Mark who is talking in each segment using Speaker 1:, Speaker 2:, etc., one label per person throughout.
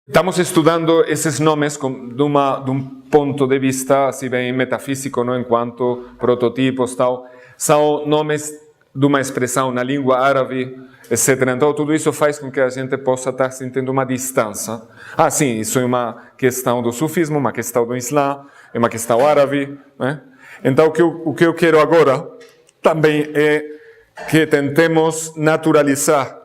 Speaker 1: Estamos estudando esses nomes de um ponto de vista assim, bem metafísico, não? Enquanto prototipos tal. São nomes de uma expressão na língua árabe, etc. Então, tudo isso faz com que a gente possa estar sentindo uma distância. Ah, sim, isso é uma questão do sufismo, uma questão do Islã, é uma questão árabe. Né? Então, o que eu quero agora também é que tentemos naturalizar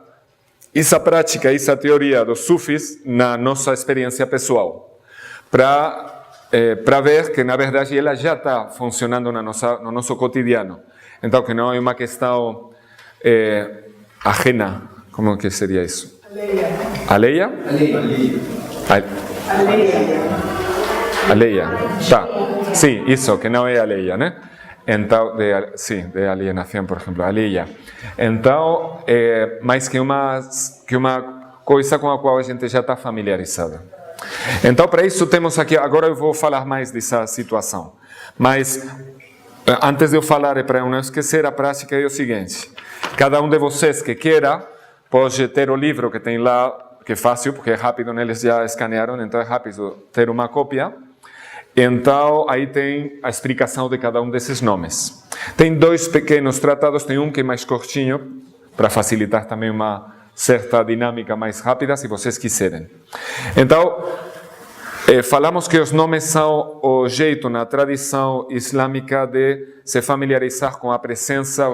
Speaker 1: essa prática, essa teoria dos sufis na nossa experiência pessoal, para ver que, na verdade, ela já está funcionando no nosso cotidiano. Então, que não é uma questão ajena. Como que seria isso? Aleia. Aleia. Tá. Sim, isso, que não é aleia, né? Então, de alienação, por exemplo, alheia. Então, mais que uma coisa com a qual a gente já está familiarizada. Então, para isso temos aqui, agora eu vou falar mais dessa situação. Mas, antes de eu falar, para eu não esquecer, a prática é o seguinte. Cada um de vocês que queira, pode ter o livro que tem lá, que é fácil, porque é rápido, né? Eles já escanearam, então é rápido ter uma cópia. Então, aí tem a explicação de cada um desses nomes. Tem dois pequenos tratados, tem um que é mais curtinho, para facilitar também uma certa dinâmica mais rápida, se vocês quiserem. Então, falamos que os nomes são o jeito na tradição islâmica de se familiarizar com a presença,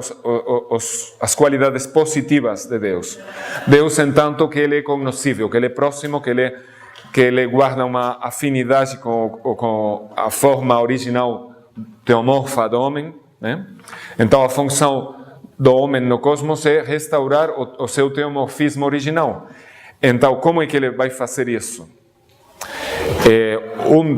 Speaker 1: as qualidades positivas de Deus. Deus, entanto, que Ele é cognoscível, que Ele é próximo, que Ele guarda uma afinidade com a forma original teomorfa do homem. Né? Então, a função do homem no cosmos é restaurar o seu teomorfismo original. Então, como é que ele vai fazer isso? Um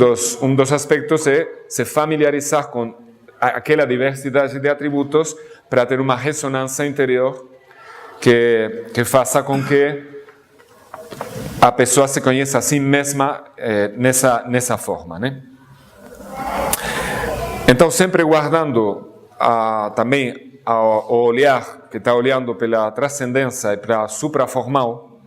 Speaker 1: dos aspectos é se familiarizar com aquela diversidade de atributos para ter uma ressonância interior que faça com que a pessoa se conheça a si mesma nessa forma, né? Então, sempre guardando também o olhar que está olhando pela transcendência e para a supraformal,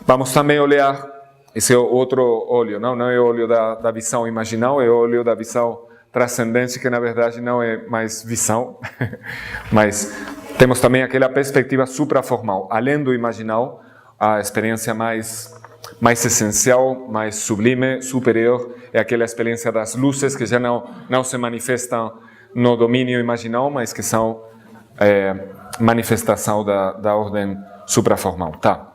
Speaker 1: vamos também olhar esse outro olho, não é o olho da visão imaginal, é o olho da visão transcendente, que na verdade não é mais visão, mas temos também aquela perspectiva supraformal, além do imaginal, a experiência mais essencial, mais sublime, superior, é aquela experiência das luzes que já não se manifestam no domínio imaginal, mas que são manifestação da ordem supraformal. Tá.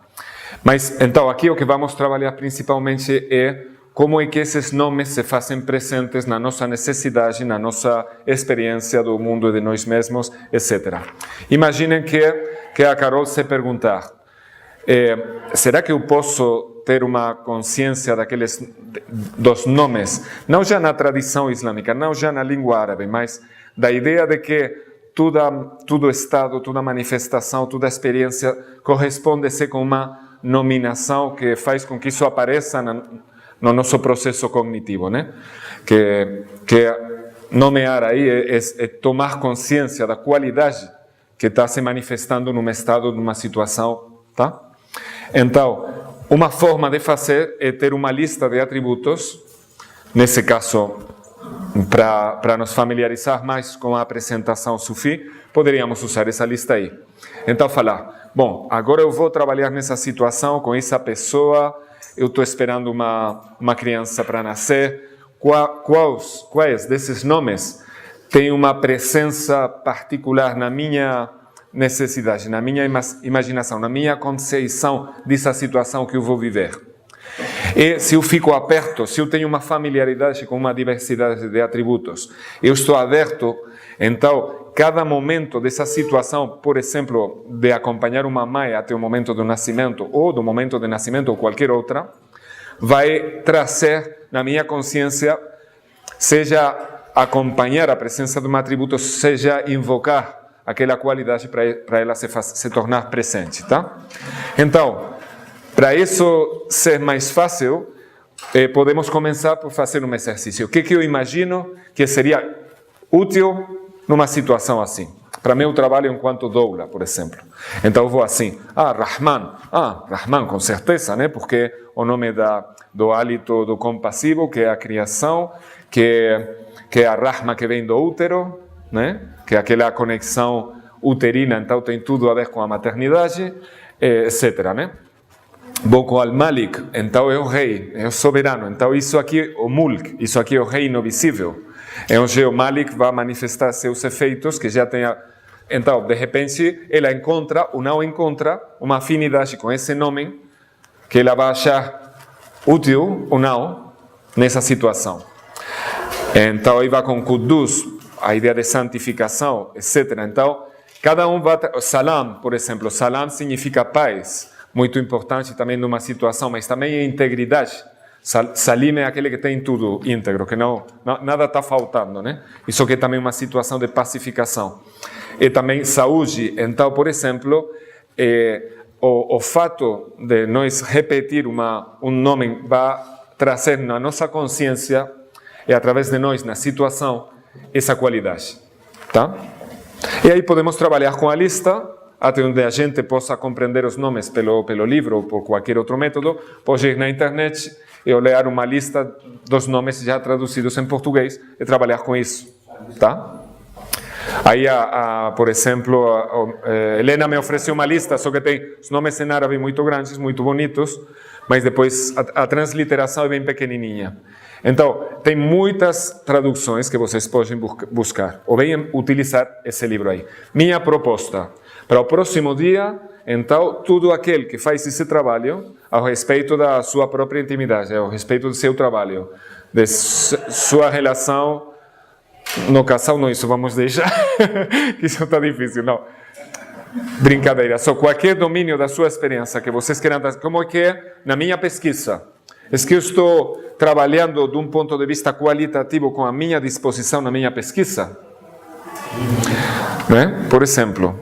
Speaker 1: Mas, então, aqui o que vamos trabalhar principalmente é como é que esses nomes se fazem presentes na nossa necessidade, na nossa experiência do mundo de nós mesmos, etc. Imaginem que a Carol se perguntar, será que eu posso ter uma consciência dos nomes, não já na tradição islâmica, não já na língua árabe, mas da ideia de que todo estado, toda manifestação, toda experiência corresponde-se com uma nominação que faz com que isso apareça no nosso processo cognitivo, né? Que nomear aí é tomar consciência da qualidade que está se manifestando num estado, numa situação, tá? Então, uma forma de fazer é ter uma lista de atributos, nesse caso, para nos familiarizar mais com a apresentação sufi, poderíamos usar essa lista aí. Então, falar, bom, agora eu vou trabalhar nessa situação com essa pessoa, eu estou esperando uma criança para nascer, quais desses nomes têm uma presença particular na minha necessidade, na minha imaginação, na minha conceição dessa situação que eu vou viver. E se eu fico aberto, se eu tenho uma familiaridade com uma diversidade de atributos, eu estou aberto, então, cada momento dessa situação, por exemplo, de acompanhar uma mãe até o momento do nascimento, ou do momento de nascimento, ou qualquer outra, vai trazer na minha consciência, seja acompanhar a presença de um atributo, seja invocar aquela qualidade para ela se tornar presente, tá? Então, para isso ser mais fácil, podemos começar por fazer um exercício. O que eu imagino que seria útil numa situação assim? para meu trabalho enquanto doula, por exemplo. Então eu vou assim, Rahman com certeza, né? Porque o nome do hálito do compassivo, que é a criação, que é a Rahma que vem do útero, né? Que é aquela conexão uterina, então tem tudo a ver com a maternidade, etc., né? Vou com Al-Malik, então é o rei, é o soberano. Então isso aqui, o Mulk, isso aqui é o reino visível. É onde o Malik vai manifestar seus efeitos, que já tem... Então, de repente, ela encontra ou não encontra uma afinidade com esse nome, que ela vai achar útil ou não nessa situação. Então, aí vai com Kudus, a ideia de santificação, etc. Então, cada um vai... Salam, por exemplo, Salam significa paz, muito importante também numa situação, mas também é integridade. Salim é aquele que tem tudo íntegro, que nada está faltando, né? Isso aqui é também uma situação de pacificação. E também saúde. Então, por exemplo, o fato de nós repetir um nome vai trazer na nossa consciência e através de nós, na situação, essa qualidade. Tá? E aí podemos trabalhar com a lista, até onde a gente possa compreender os nomes pelo livro ou por qualquer outro método. Pode ir na internet e olhar uma lista dos nomes já traduzidos em português e trabalhar com isso, tá? Aí, por exemplo, Helena me ofereceu uma lista, só que tem os nomes em árabe muito grandes, muito bonitos, mas depois a transliteração é bem pequenininha. Então, tem muitas traduções que vocês podem buscar, ou bem utilizar esse livro aí. Minha proposta para o próximo dia, então, tudo aquele que faz esse trabalho, ao respeito da sua própria intimidade, ao respeito do seu trabalho, de sua relação no casal, não, isso vamos deixar, que isso está difícil, não. Brincadeira, só qualquer domínio da sua experiência que vocês queiram, como é que é na minha pesquisa? É que eu estou trabalhando de um ponto de vista qualitativo com a minha disposição na minha pesquisa? Né? Por exemplo,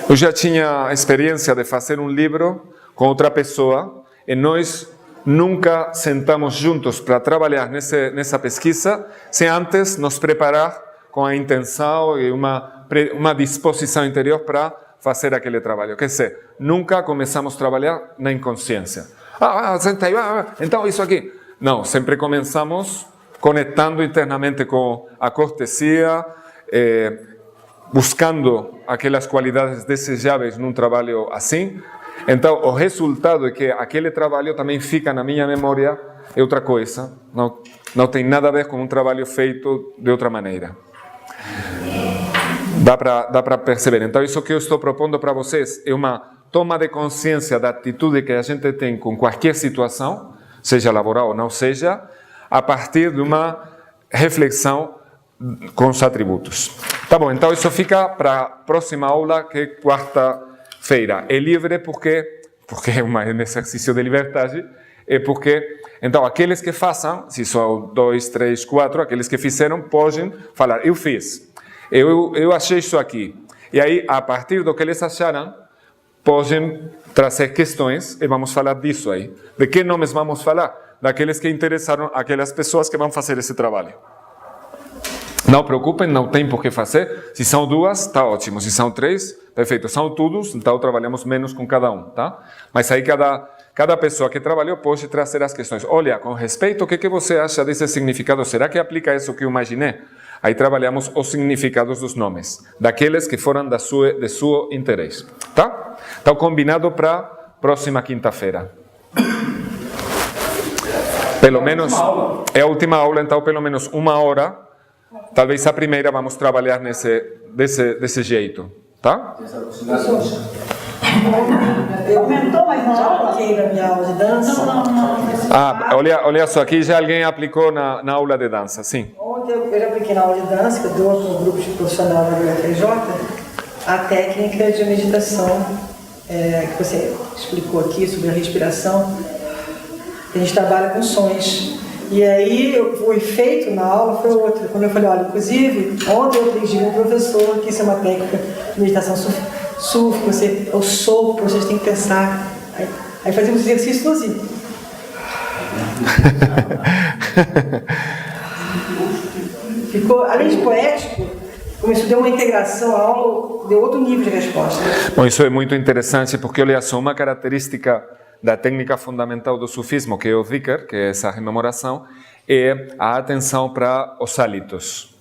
Speaker 1: eu já tinha a experiência de fazer um livro com outra pessoa e nós nunca sentamos juntos para trabalhar nessa pesquisa sem antes nos preparar com a intenção e uma disposição interior para fazer aquele trabalho. Quer dizer, nunca começamos a trabalhar na inconsciência. Senta aí, então isso aqui. Não, sempre começamos conectando internamente com a cortesia, buscando aquelas qualidades desejáveis num trabalho assim. Então, o resultado é que aquele trabalho também fica na minha memória, é outra coisa. Não tem nada a ver com um trabalho feito de outra maneira. Dá para perceber. Então, isso que eu estou propondo para vocês é uma toma de consciência da atitude que a gente tem com qualquer situação, seja laboral ou não seja, a partir de uma reflexão com os atributos. Tá bom, então isso fica para a próxima aula, que é quarta-feira. É livre porque é um exercício de liberdade, é porque, então, aqueles que façam, se são 2, 3, 4, aqueles que fizeram, podem falar, eu fiz, eu achei isso aqui. E aí, a partir do que eles acharam, podem trazer questões e vamos falar disso aí. De que nomes vamos falar? Daqueles que interessaram, aquelas pessoas que vão fazer esse trabalho. Não preocupem, não tem por que fazer. Se são 2, está ótimo. Se são 3, perfeito. São todos, então trabalhamos menos com cada um, tá? Mas aí cada pessoa que trabalhou pode trazer as questões. Olha, com respeito, o que você acha desse significado? Será que aplica isso que eu imaginei? Aí trabalhamos os significados dos nomes, daqueles que foram de seu interesse, tá? Então, combinado para próxima quinta-feira. Pelo menos, é a última aula, então pelo menos 1 hora. Talvez a primeira vamos trabalhar desse jeito, tá?
Speaker 2: Aumentou mais na aula? Na minha aula de dança?
Speaker 1: Não. Olha só, aqui já alguém aplicou na aula de dança, sim.
Speaker 2: Ontem eu já apliquei na aula de dança, que eu dou com um grupo de profissional da UFRJ, a técnica de meditação que você explicou aqui sobre a respiração. A gente trabalha com sons. E aí o efeito na aula foi outro. Quando eu falei, olha, inclusive, ontem eu aprendi com o professor que isso é uma técnica de meditação súfica, é o sopro, vocês têm que pensar. Aí fazemos exercícios assim. Ficou, além de poético, como isso deu uma integração, a aula deu outro nível de resposta.
Speaker 1: Bom, isso é muito interessante porque, olha só, uma característica da técnica fundamental do sufismo, que é o dhikr, que é essa rememoração, é a atenção para os hálitos.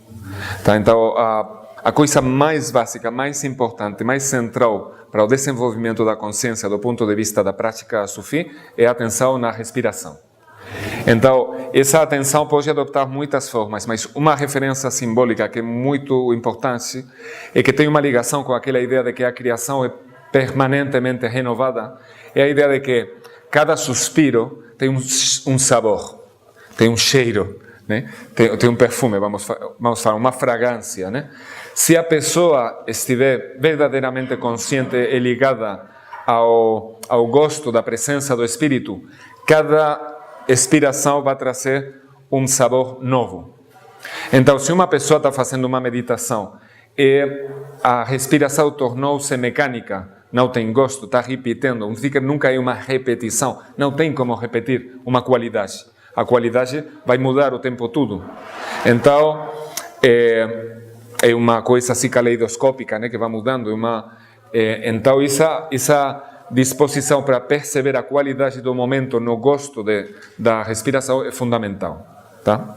Speaker 1: Tá? Então, a coisa mais básica, mais importante, mais central para o desenvolvimento da consciência do ponto de vista da prática sufi é a atenção na respiração. Então, essa atenção pode adoptar muitas formas, mas uma referência simbólica que é muito importante é que tem uma ligação com aquela ideia de que a criação é permanentemente renovada, é a ideia de que cada suspiro tem um sabor, tem um cheiro, né? Tem um perfume, vamos falar, uma fragrância, né? Se a pessoa estiver verdadeiramente consciente e ligada ao gosto da presença do Espírito, cada expiração vai trazer um sabor novo. Então, se uma pessoa está fazendo uma meditação e a respiração tornou-se mecânica, não tem gosto, está repetindo, um dhikr nunca é uma repetição, não tem como repetir uma qualidade. A qualidade vai mudar o tempo todo. Então, é uma coisa assim caleidoscópica, né, que vai mudando. Então, essa disposição para perceber a qualidade do momento no gosto da respiração é fundamental. Tá?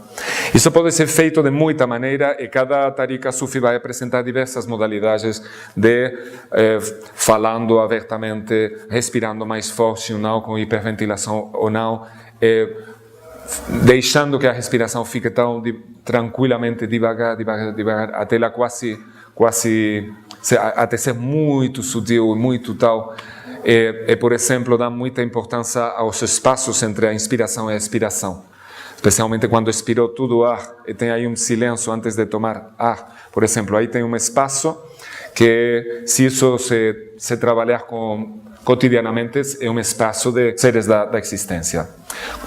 Speaker 1: Isso pode ser feito de muita maneira e cada tarika sufi vai apresentar diversas modalidades de falando abertamente, respirando mais forte ou não, com hiperventilação ou não, deixando que a respiração fique tão tranquilamente devagar, até ela quase até ser muito sutil, muito tal. Por exemplo, dá muita importância aos espaços entre a inspiração e a expiração. Especialmente quando expirou todo o ar e tem aí um silêncio antes de tomar ar. Por exemplo, aí tem um espaço que, se isso se trabalhar cotidianamente, é um espaço de seres da existência.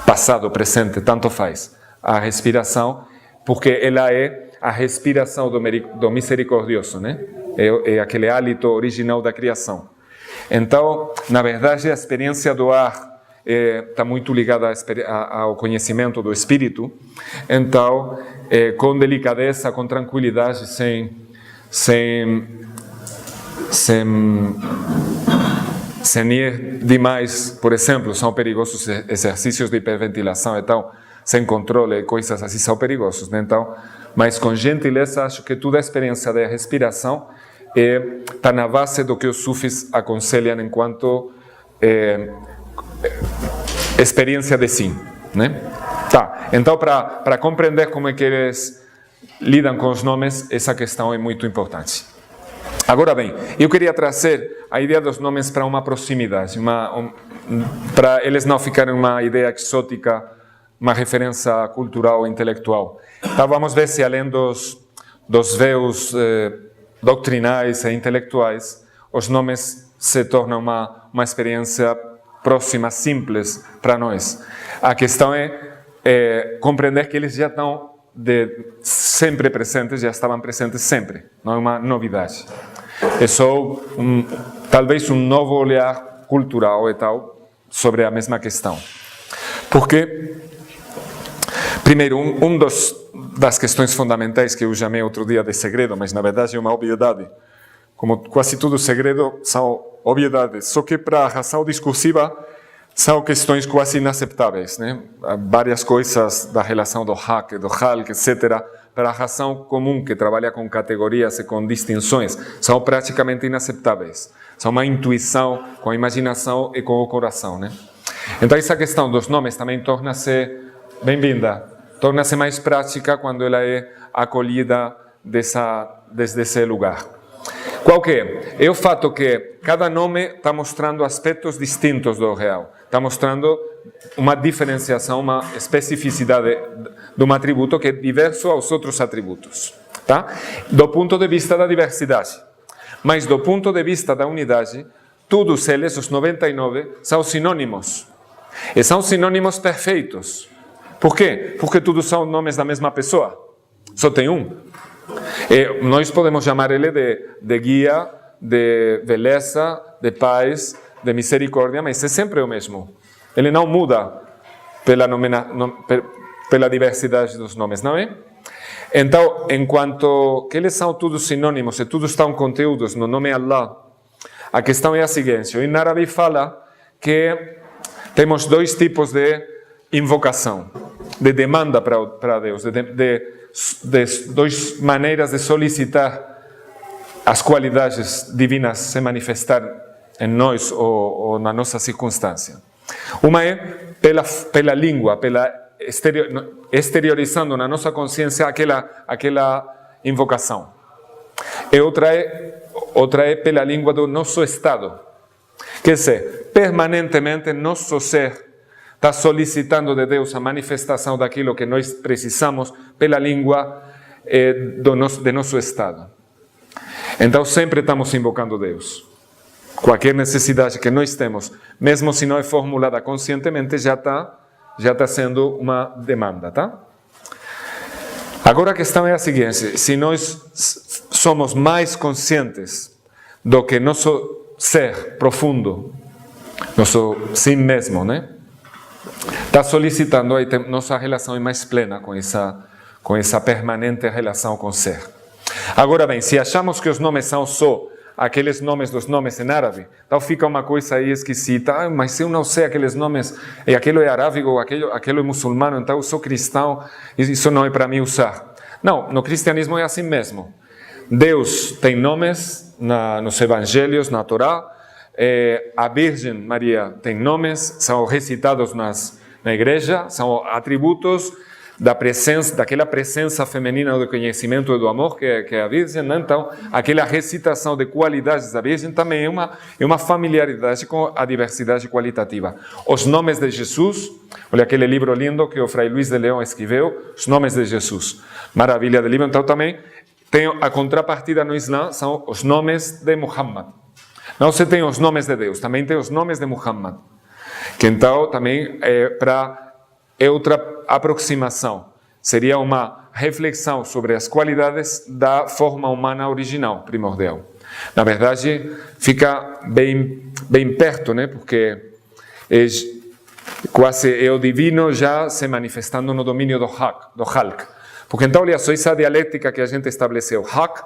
Speaker 1: Passado, presente, tanto faz. A respiração, porque ela é a respiração do misericordioso, né? É aquele hálito original da criação. Então, na verdade, a experiência do ar está muito ligada ao conhecimento do Espírito. Então, com delicadeza, com tranquilidade, sem ir demais, por exemplo, são perigosos exercícios de hiperventilação e tal, sem controle, coisas assim são perigosos, né? Então, mas com gentileza, acho que toda a experiência da respiração está na base do que os sufis aconselham enquanto experiência de si, né? Tá, então para compreender como é que eles lidam com os nomes, essa questão é muito importante. Agora bem, eu queria trazer a ideia dos nomes para uma proximidade, para eles não ficarem uma ideia exótica, uma referência cultural, intelectual. Então vamos ver se além dos véus doutrinais e intelectuais, os nomes se tornam uma experiência próxima, simples para nós. A questão é compreender que eles já estão sempre presentes, já estavam presentes sempre. Não é uma novidade. É só talvez um novo olhar cultural e tal sobre a mesma questão. Porque, primeiro, das questões fundamentais que eu chamei outro dia de segredo, mas na verdade é uma obviedade. Como quase tudo segredo são obviedades, só que para a razão discursiva são questões quase inaceitáveis, né? Várias coisas da relação do haq, do halq, etc., para a razão comum que trabalha com categorias e com distinções, são praticamente inaceitáveis. São uma intuição com a imaginação e com o coração, né? Então essa questão dos nomes também torna-se bem-vinda, torna-se mais prática quando ela é acolhida desde esse lugar. Qual que é? É o fato que cada nome está mostrando aspectos distintos do real. Está mostrando uma diferenciação, uma especificidade de um atributo que é diverso aos outros atributos. Tá? Do ponto de vista da diversidade. Mas do ponto de vista da unidade, todos eles, os 99, são sinônimos. E são sinônimos perfeitos. Por quê? Porque todos são nomes da mesma pessoa. Só tem um. Nós podemos chamar ele de guia, de beleza, de paz, de misericórdia, mas é sempre o mesmo. Ele não muda pela diversidade dos nomes, não é? Então, enquanto que eles são todos sinônimos e todos estão conteúdos no nome Allah, a questão é a seguinte: em árabe fala que temos dois tipos de invocação, de demanda para Deus, de duas maneiras de solicitar as qualidades divinas se manifestar em nós ou na nossa circunstância. Uma é pela língua, exteriorizando na nossa consciência aquela invocação. E outra é pela língua do nosso estado. Quer dizer, permanentemente nosso ser está solicitando de Deus a manifestação daquilo que nós precisamos pela língua de nosso estado. Então sempre estamos invocando Deus. Qualquer necessidade que nós temos, mesmo se não é formulada conscientemente, já está sendo uma demanda, tá? Agora a questão é a seguinte: se nós somos mais conscientes do que nosso ser profundo, nosso si mesmo, né? Está solicitando aí nossa relação é mais plena com essa permanente relação com o ser. Agora bem, se achamos que os nomes são só aqueles nomes dos nomes em árabe, então fica uma coisa aí esquisita. Mas se eu não sei aqueles nomes, e aquilo é arábigo, ou aquilo é muçulmano, então eu sou cristão, isso não é para mim usar. Não, no cristianismo é assim mesmo. Deus tem nomes nos evangelhos, na Torá. A Virgem Maria tem nomes, são recitados na igreja, são atributos daquela presença feminina do conhecimento e do amor que é a Virgem. Então, aquela recitação de qualidades da Virgem também é uma familiaridade com a diversidade qualitativa. Os nomes de Jesus, olha aquele livro lindo que o Frei Luís de Leão escreveu, Os Nomes de Jesus. Maravilha de livro. Então, também tem a contrapartida no Islã, são os nomes de Muhammad. Não se tem os nomes de Deus, também tem os nomes de Muhammad. Que então também é outra aproximação. Seria uma reflexão sobre as qualidades da forma humana original, primordial. Na verdade, fica bem perto, né? Porque quase é o divino já se manifestando no domínio do Halq. Porque então, olha só essa dialética que a gente estabeleceu, Halq.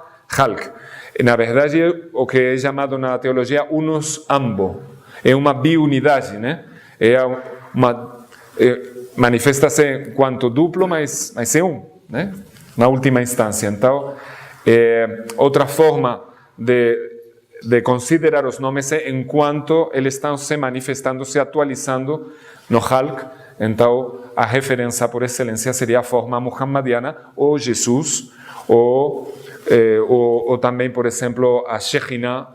Speaker 1: Na verdade, o que é chamado na teologia unus ambo. É uma biunidade, né? Manifesta-se enquanto duplo, mas é um, né? Na última instância. Então, outra forma de considerar os nomes é enquanto eles estão se manifestando, se atualizando no Halq. Então, a referência por excelência seria a forma muhammadiana, ou Jesus, ou também, por exemplo, a Shekhinah,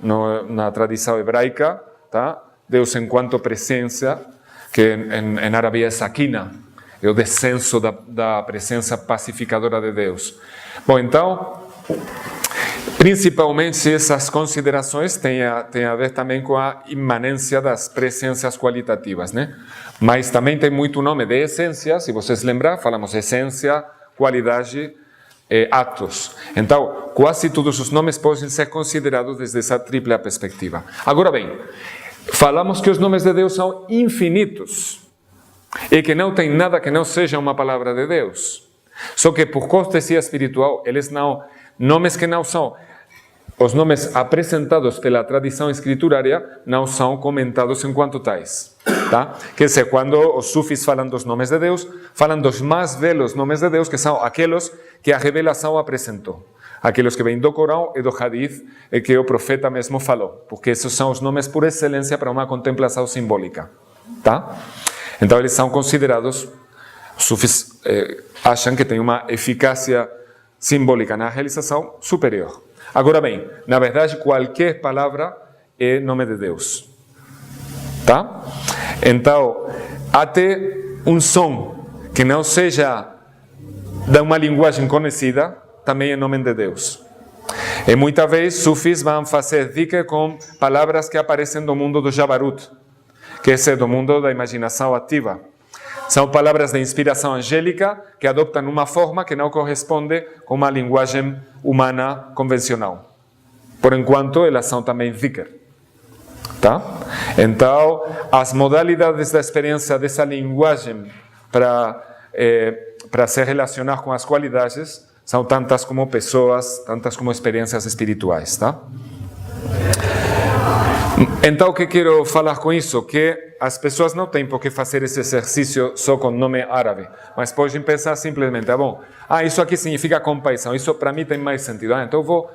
Speaker 1: na tradição hebraica, tá? Deus enquanto presença, que em árabe é Sakina, é o descenso da presença pacificadora de Deus. Bom, então, principalmente essas considerações têm a ver também com a imanência das presenças qualitativas, né? Mas também tem muito nome de essência, se vocês lembram, falamos essência, qualidade, atos. Então, quase todos os nomes podem ser considerados desde essa tripla perspectiva. Agora bem, falamos que os nomes de Deus são infinitos e que não tem nada que não seja uma palavra de Deus. Só que por cortesia espiritual, nomes que não são, os nomes apresentados pela tradição escriturária não são comentados enquanto tais. Tá? Quer dizer, quando os sufis falam dos nomes de Deus, falam dos mais belos nomes de Deus, que são aqueles que a revelação apresentou. Aqueles que vêm do Corão e do Hadith, e que o profeta mesmo falou. Porque esses são os nomes por excelência para uma contemplação simbólica. Tá? Então, eles são considerados, os sufis acham que tem uma eficácia simbólica na realização superior. Agora bem, na verdade, qualquer palavra é nome de Deus. Tá? Então, até um som que não seja de uma linguagem conhecida, também é nome de Deus. E muitas vezes, sufis vão fazer dhikr com palavras que aparecem do mundo do Jabarut, que é do mundo da imaginação ativa. São palavras de inspiração angélica que adoptam uma forma que não corresponde com uma linguagem humana convencional. Por enquanto, elas são também dhikr. Tá? Então, as modalidades da experiência dessa linguagem para se relacionar com as qualidades, são tantas como pessoas, tantas como experiências espirituais, tá? Então, o que quero falar com isso? Que as pessoas não têm por que fazer esse exercício só com nome árabe, mas podem pensar simplesmente, bom, isso aqui significa compaixão, isso para mim tem mais sentido. Então eu vou,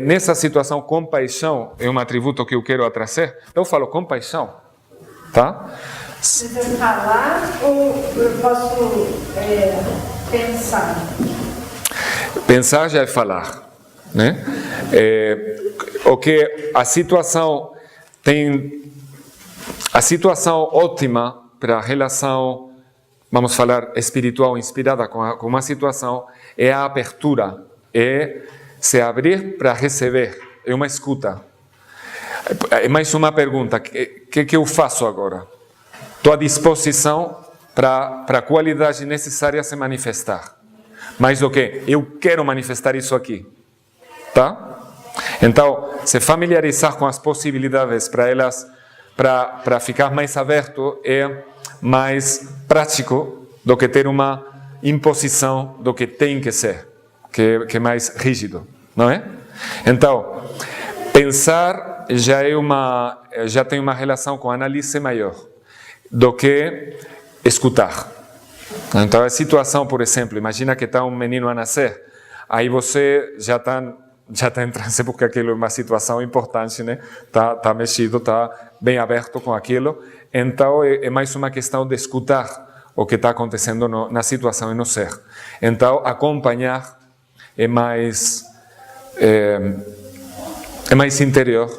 Speaker 1: nessa situação, compaixão é um atributo que eu quero trazer, então eu falo compaixão, tá?
Speaker 2: Precisa falar ou eu posso pensar?
Speaker 1: Pensar já é falar, né? O que a situação ótima para a relação, vamos falar, espiritual inspirada com uma situação é a abertura, é se abrir para receber, é uma escuta. É mais uma pergunta, que eu faço agora? Estou à disposição para a qualidade necessária se manifestar. Mas o que? Eu quero manifestar isso aqui. Tá? Então, se familiarizar com as possibilidades para elas, para ficar mais aberto, é mais prático do que ter uma imposição do que tem que ser, que é mais rígido, não é? Então, pensar já tem uma relação com análise maior do que escutar. Então, a situação, por exemplo, imagina que está um menino a nascer, aí você já está em transe porque aquilo é uma situação importante, né? Tá mexido, tá bem aberto com aquilo. Então, é mais uma questão de escutar o que está acontecendo na situação e no ser. Então, acompanhar é mais interior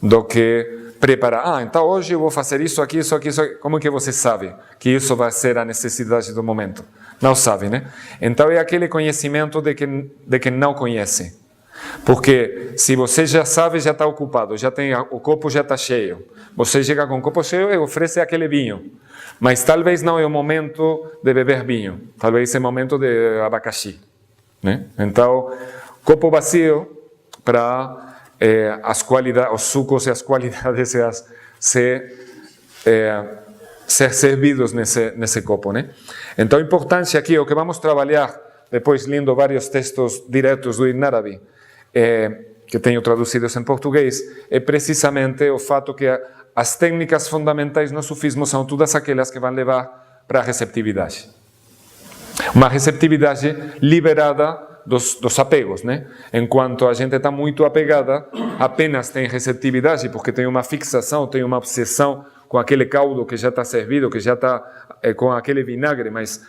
Speaker 1: do que preparar. Então hoje eu vou fazer isso aqui. Como que você sabe que isso vai ser a necessidade do momento? Não sabe, né? Então é aquele conhecimento de quem não conhece. Porque se você já sabe, já está ocupado, o copo já está cheio. Você chega com o copo cheio e oferece aquele vinho. Mas talvez não é o momento de beber vinho. Talvez é o momento de abacaxi, né? Então, copo vazio para as qualidades, os sucos e as qualidades ser servidos nesse copo, né? Então, o importante aqui, o que vamos trabalhar, depois lendo vários textos diretos do Ibn Arabi, que tenho traduzidos em português, é precisamente o fato que as técnicas fundamentais no sufismo são todas aquelas que vão levar para a receptividade. Uma receptividade liberada dos apegos, né? Enquanto a gente está muito apegada, apenas tem receptividade, porque tem uma fixação, tem uma obsessão com aquele caldo que já está servido, que já está com aquele vinagre, mas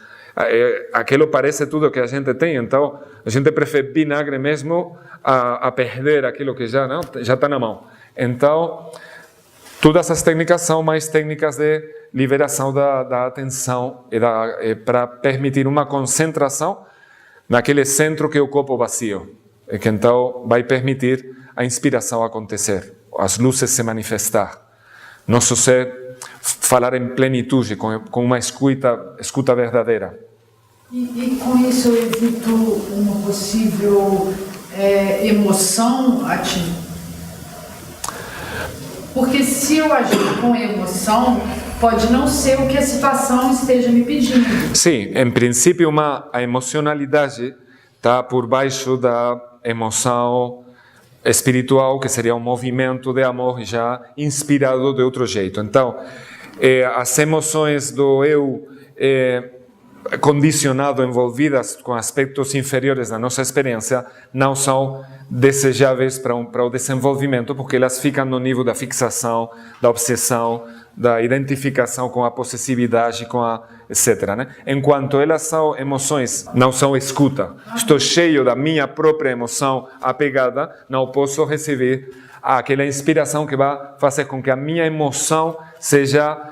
Speaker 1: aquilo parece tudo que a gente tem, então a gente prefere vinagre mesmo a perder aquilo que já está na mão. Então, todas as técnicas são mais técnicas de liberação da atenção para permitir uma concentração naquele centro que é o copo vazio, e que então vai permitir a inspiração acontecer, as luzes se manifestar, nosso ser falar em plenitude, com uma escuta verdadeira.
Speaker 3: E com isso eu evito uma possível emoção ativa. Porque se eu agir com emoção, pode não ser o que a situação esteja me pedindo.
Speaker 1: Sim, em princípio a emocionalidade está por baixo da emoção espiritual, que seria um movimento de amor já inspirado de outro jeito. Então, as emoções do eu condicionado, envolvidas com aspectos inferiores da nossa experiência, não são desejáveis para o desenvolvimento, porque elas ficam no nível da fixação, da obsessão, da identificação com a possessividade, etc. Né? Enquanto elas são emoções, não são escuta. Estou cheio da minha própria emoção apegada, não posso receber aquela inspiração que vai fazer com que a minha emoção seja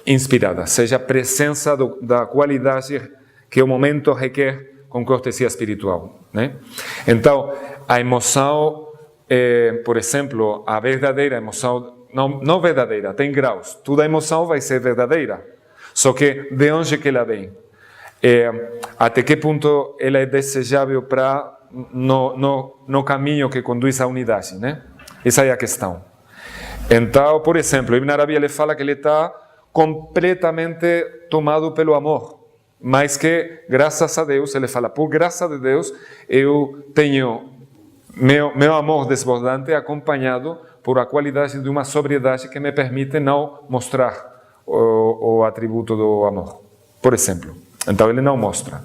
Speaker 1: inspirada, seja a presença da qualidade que o momento requer com cortesia espiritual, né? Então, a emoção, por exemplo, a verdadeira emoção, não verdadeira, tem graus. Toda emoção vai ser verdadeira, só que de onde que ela vem? Até que ponto ela é desejável para no caminho que conduz à unidade, né? Essa é a questão. Então, por exemplo, Ibn Arabi ele fala que ele está completamente tomado pelo amor. mas que, graças a Deus, ele fala, por graça de Deus, eu tenho meu amor desbordante acompanhado por a qualidade de uma sobriedade que me permite não mostrar o atributo do amor, por exemplo. Então ele não mostra,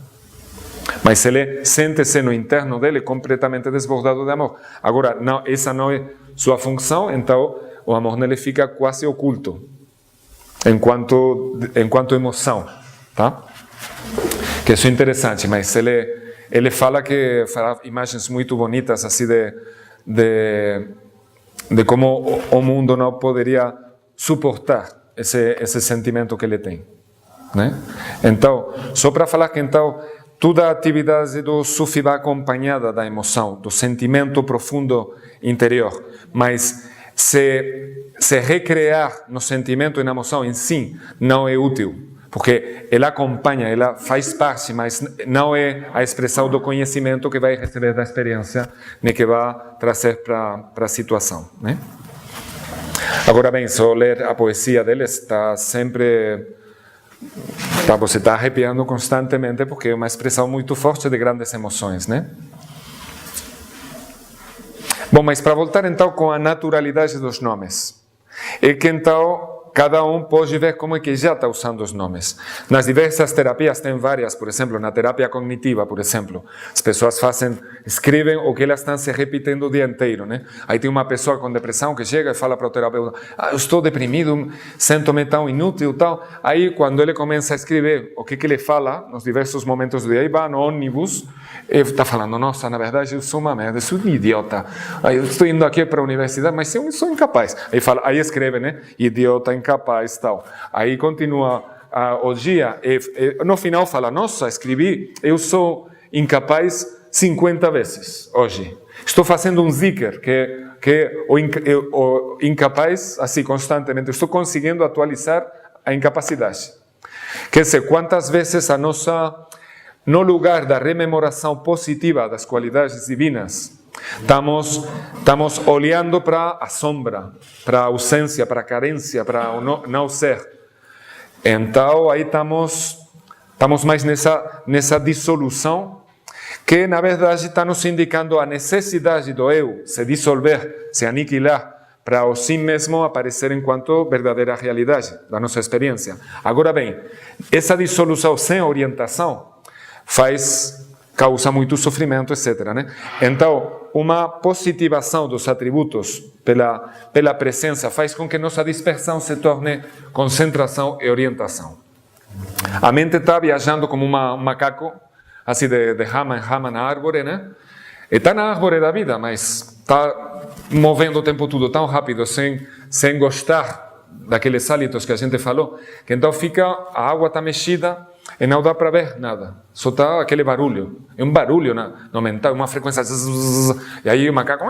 Speaker 1: mas ele sente-se no interno dele completamente desbordado de amor. Agora, não, essa não é sua função, então o amor nele fica quase oculto, enquanto emoção, tá? Que isso é interessante, mas ele fala imagens muito bonitas assim de como o mundo não poderia suportar esse sentimento que ele tem, né? Então, só para falar que então toda a atividade do Sufi vai acompanhada da emoção, do sentimento profundo interior, mas se recriar no sentimento e na emoção em si não é útil, porque ela acompanha, ela faz parte, mas não é a expressão do conhecimento que vai receber da experiência, nem que vai trazer para a situação, né? Agora bem, só ler a poesia deles está sempre... você está arrepiando constantemente, porque é uma expressão muito forte de grandes emoções, né? Bom, mas para voltar então com a naturalidade dos nomes, é que então cada pode ver como é que já está usando os nomes. Nas diversas terapias, tem várias, por exemplo, na terapia cognitiva, por exemplo, as pessoas escrevem o que elas estão se repetindo o dia inteiro, né? Aí tem uma pessoa com depressão que chega e fala para o terapeuta, eu estou deprimido, sinto-me tão inútil, tal. Aí, quando ele começa a escrever o que ele fala, nos diversos momentos do dia, aí vai no ônibus, e está falando, nossa, na verdade eu sou uma merda, eu sou um idiota, eu estou indo aqui para a universidade, mas eu sou incapaz. Aí escreve, né? Idiota, incapaz, tal. Aí continua o dia, no final fala, nossa, escrevi, eu sou incapaz 50 vezes hoje. Estou fazendo um zikr, que o incapaz, assim, constantemente, estou conseguindo atualizar a incapacidade. Quer dizer, quantas vezes no lugar da rememoração positiva das qualidades divinas, estamos olhando para a sombra, para a ausência, para a carência, para o não ser. Então, aí estamos mais nessa dissolução, que na verdade está nos indicando a necessidade do eu se dissolver, se aniquilar, para o si mesmo aparecer enquanto verdadeira realidade da nossa experiência. Agora bem, essa dissolução sem orientação causa muito sofrimento, etc., né? Então, uma positivação dos atributos pela presença faz com que nossa dispersão se torne concentração e orientação. A mente está viajando como um macaco, assim de rama em rama na árvore, né? E está na árvore da vida, mas está movendo o tempo todo tão rápido, sem gostar daqueles hálitos que a gente falou, que então a água está mexida, e não dá para ver nada, só está aquele barulho, é um barulho no mental, uma frequência, e aí o macaco,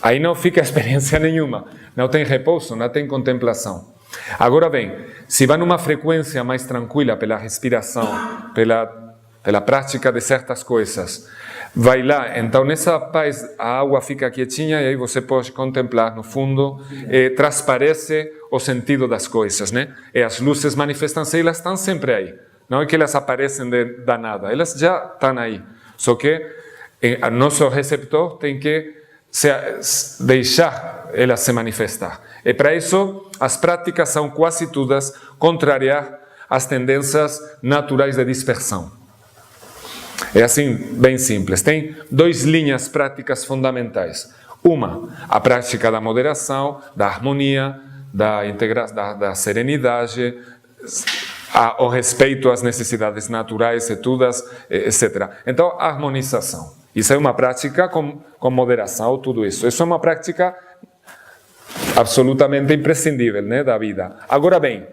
Speaker 1: aí não fica experiência nenhuma, não tem repouso, não tem contemplação. Agora bem, se vai numa frequência mais tranquila pela respiração, pela prática de certas coisas, vai lá, então nessa paz a água fica quietinha e aí você pode contemplar no fundo, transparece o sentido das coisas, né? E as luzes manifestam-se, elas estão sempre aí, não é que elas aparecem da nada, elas já estão aí, só que o nosso receptor tem que deixar elas se manifestar. E para isso, as práticas são quase todas contrariar as tendências naturais de dispersão. É assim, bem simples. Tem 2 linhas práticas fundamentais. Uma, a prática da moderação, da harmonia, da serenidade, o respeito às necessidades naturais e todas, etc. Então, a harmonização. Isso é uma prática com moderação, tudo isso. Isso é uma prática absolutamente imprescindível, né, da vida. Agora bem,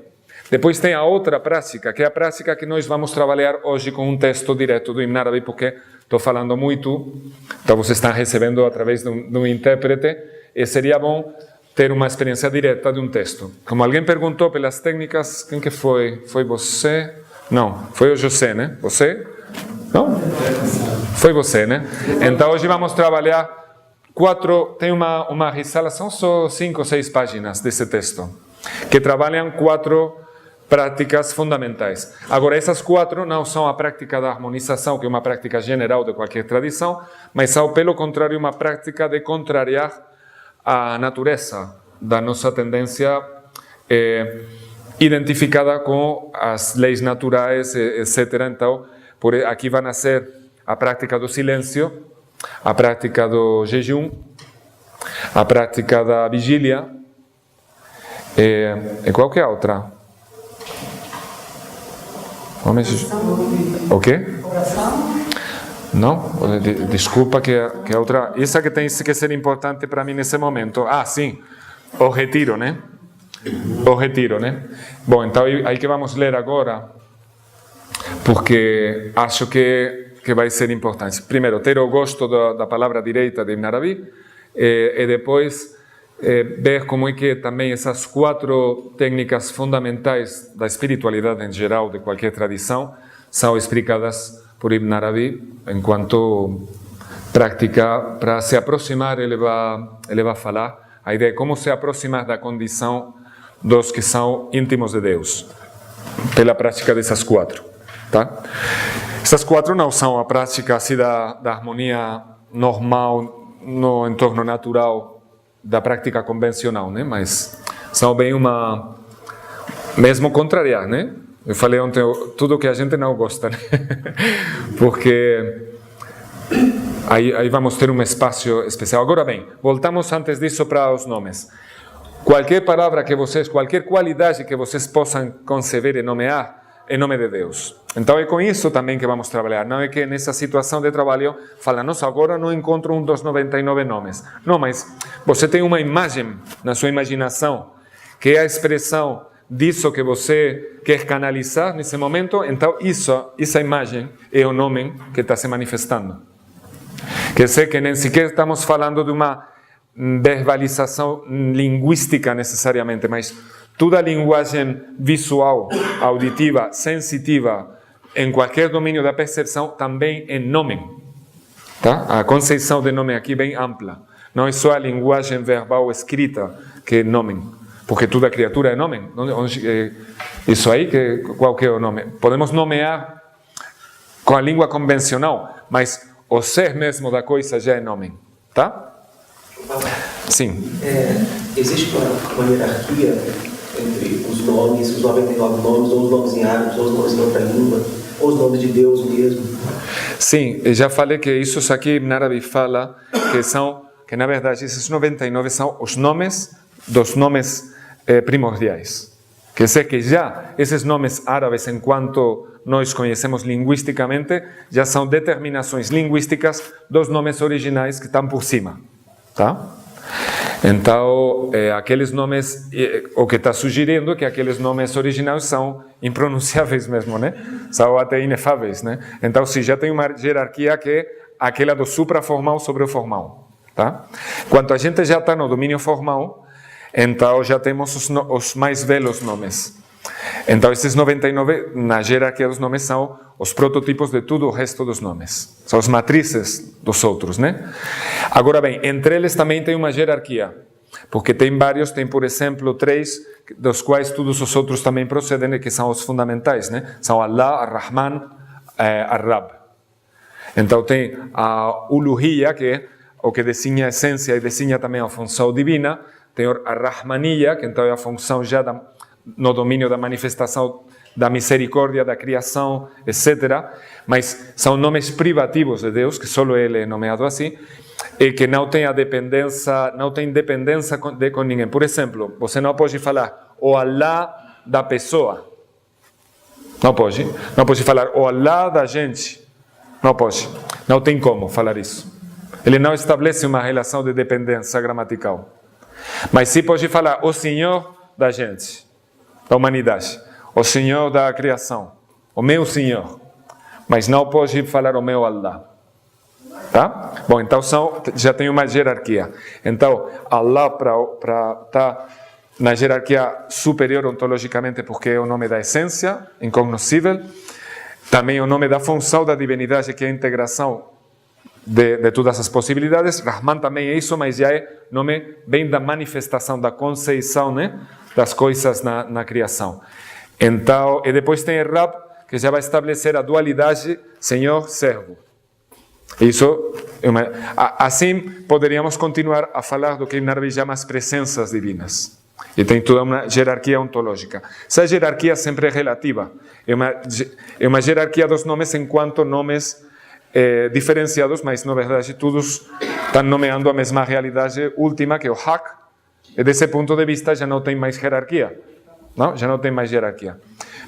Speaker 1: depois tem a outra prática, que é a prática que nós vamos trabalhar hoje com um texto direto do Ibn Arabi, porque estou falando muito, então vocês estão recebendo através de um intérprete, e seria bom ter uma experiência direta de um texto. Como alguém perguntou pelas técnicas, quem que foi? Foi você? Não, foi o José, né? Você? Não? Foi você, né? Então hoje vamos trabalhar tem uma risala, são só 5 ou 6 páginas desse texto, que trabalham 4 práticas fundamentais. Agora, essas 4 não são a prática da harmonização, que é uma prática general de qualquer tradição, mas são, pelo contrário, uma prática de contrariar a natureza da nossa tendência identificada com as leis naturais, etc. Então, aqui vai nascer a prática do silêncio, a prática do jejum, a prática da vigília, e qual que é a outra? O quê? Não, desculpa que é outra. Essa que tem que ser importante para mim nesse momento. Ah, sim, o retiro, né? O retiro, né? Bom, então aí que vamos ler agora, porque acho que vai ser importante. Primeiro, ter o gosto da palavra direita de Ibn Arabi, e depois ver como é que também essas 4 técnicas fundamentais da espiritualidade em geral, de qualquer tradição, são explicadas por Ibn Arabi enquanto prática para se aproximar. Ele vai falar a ideia de como se aproximar da condição dos que são íntimos de Deus, pela prática dessas 4, tá? Essas 4 não são a prática assim da harmonia normal no entorno natural da prática convencional, né? Mas são bem mesmo contrariar, né? Eu falei ontem tudo que a gente não gosta, né? Porque aí vamos ter um espaço especial. Agora bem, voltamos antes disso para os nomes. Qualquer palavra que vocês, qualquer qualidade que vocês possam conceber e nomear, em nome de Deus. Então é com isso também que vamos trabalhar. Não é que nessa situação de trabalho fala, nossa, agora não encontro um dos 99 nomes. Não, mas você tem uma imagem na sua imaginação, que é a expressão disso que você quer canalizar nesse momento. Então essa imagem é o nome que está se manifestando. Quer dizer que nem sequer estamos falando de uma verbalização linguística necessariamente, mas toda a linguagem visual, auditiva, sensitiva, em qualquer domínio da percepção, também é nome. Tá? A conceito de nome aqui é bem ampla. Não é só a linguagem verbal escrita que é nome, porque toda criatura é nome. Isso aí, qual que é o nome? Podemos nomear com a língua convencional, mas o ser mesmo da coisa já é nome. Tá? Sim.
Speaker 4: Existe uma hierarquia entre os nomes, os 99 nomes, ou os nomes em árabe, ou os nomes em outra língua, ou os nomes de Deus mesmo?
Speaker 1: Sim, eu já falei que isso aqui Ibn Arabi fala que na verdade esses 99 são os nomes dos nomes primordiais. Quer dizer que já esses nomes árabes, enquanto nós conhecemos linguisticamente, já são determinações linguísticas dos nomes originais que estão por cima. Tá? Então, aqueles nomes, o que está sugerindo é que aqueles nomes originais são impronunciáveis mesmo, né? São até inefáveis, né? Então, se já tem uma hierarquia que é aquela do supraformal sobre o formal, tá? Quando a gente já está no domínio formal, então já temos os mais belos nomes. Então, esses 99, na hierarquia dos nomes, são os prototipos de tudo o resto dos nomes. São as matrizes dos outros, né? Agora bem, entre eles também tem uma hierarquia. Porque tem vários, tem, por exemplo, 3, dos quais todos os outros também procedem, que são os fundamentais, né? São Allah, Ar-Rahman, Ar-Rab. Então tem a Uluhiyya, que é o que designa a essência e designa também a função divina. Tem a Rahmaniyya, que então é a função já no domínio da manifestação da misericórdia, da criação, etc. Mas são nomes privativos de Deus, que só Ele é nomeado assim, e que não tem a dependência, não tem dependência com ninguém. Por exemplo, você não pode falar o Allah da pessoa. Não pode. Não pode falar o Allah da gente. Não pode. Não tem como falar isso. Ele não estabelece uma relação de dependência gramatical. Mas sim pode falar o Senhor da gente, da humanidade, o Senhor da criação, o meu Senhor. Mas não pode falar o meu Allah. Tá? Bom, então já tem uma hierarquia. Então, Allah para estar na hierarquia superior ontologicamente, porque é o nome da essência, incognoscível. Também é o nome da função da divinidade, que é a integração de todas as possibilidades. Rahman também é isso, mas já é nome bem da manifestação, da conceição, né, das coisas na criação. Então, e depois tem Rab, que já vai estabelecer a dualidade Senhor-servo. Isso, assim poderíamos continuar a falar do que em árabe chama as presenças divinas. E tem toda uma hierarquia ontológica. Essa hierarquia sempre é relativa. É uma hierarquia dos nomes enquanto nomes diferenciados, mas na verdade todos estão nomeando a mesma realidade última, que é o Hak. E desse ponto de vista já não tem mais hierarquia. Não? Já não tem mais hierarquia.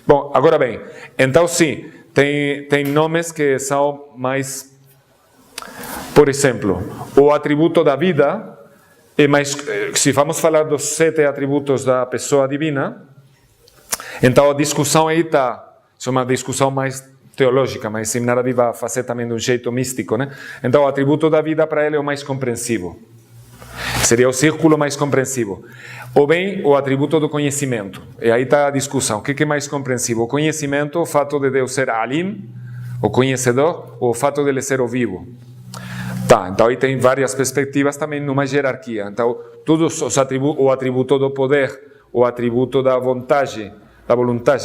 Speaker 1: Bom, agora bem, então sim, tem nomes que são mais, por exemplo, o atributo da vida, mas se vamos falar dos 7 atributos da pessoa divina, então a discussão aí está, é uma discussão mais teológica, mas em árabe vai fazer também de um jeito místico, né? Então o atributo da vida para ele é o mais compreensivo. Seria o círculo mais compreensivo. Ou bem, o atributo do conhecimento. E aí está a discussão. O que é mais compreensivo? O conhecimento, o fato de Deus ser Alim, o conhecedor, ou o fato de ele ser o vivo? Tá, então aí tem várias perspectivas também numa hierarquia. Então, todos os atributos, o atributo do poder, o atributo da vontade,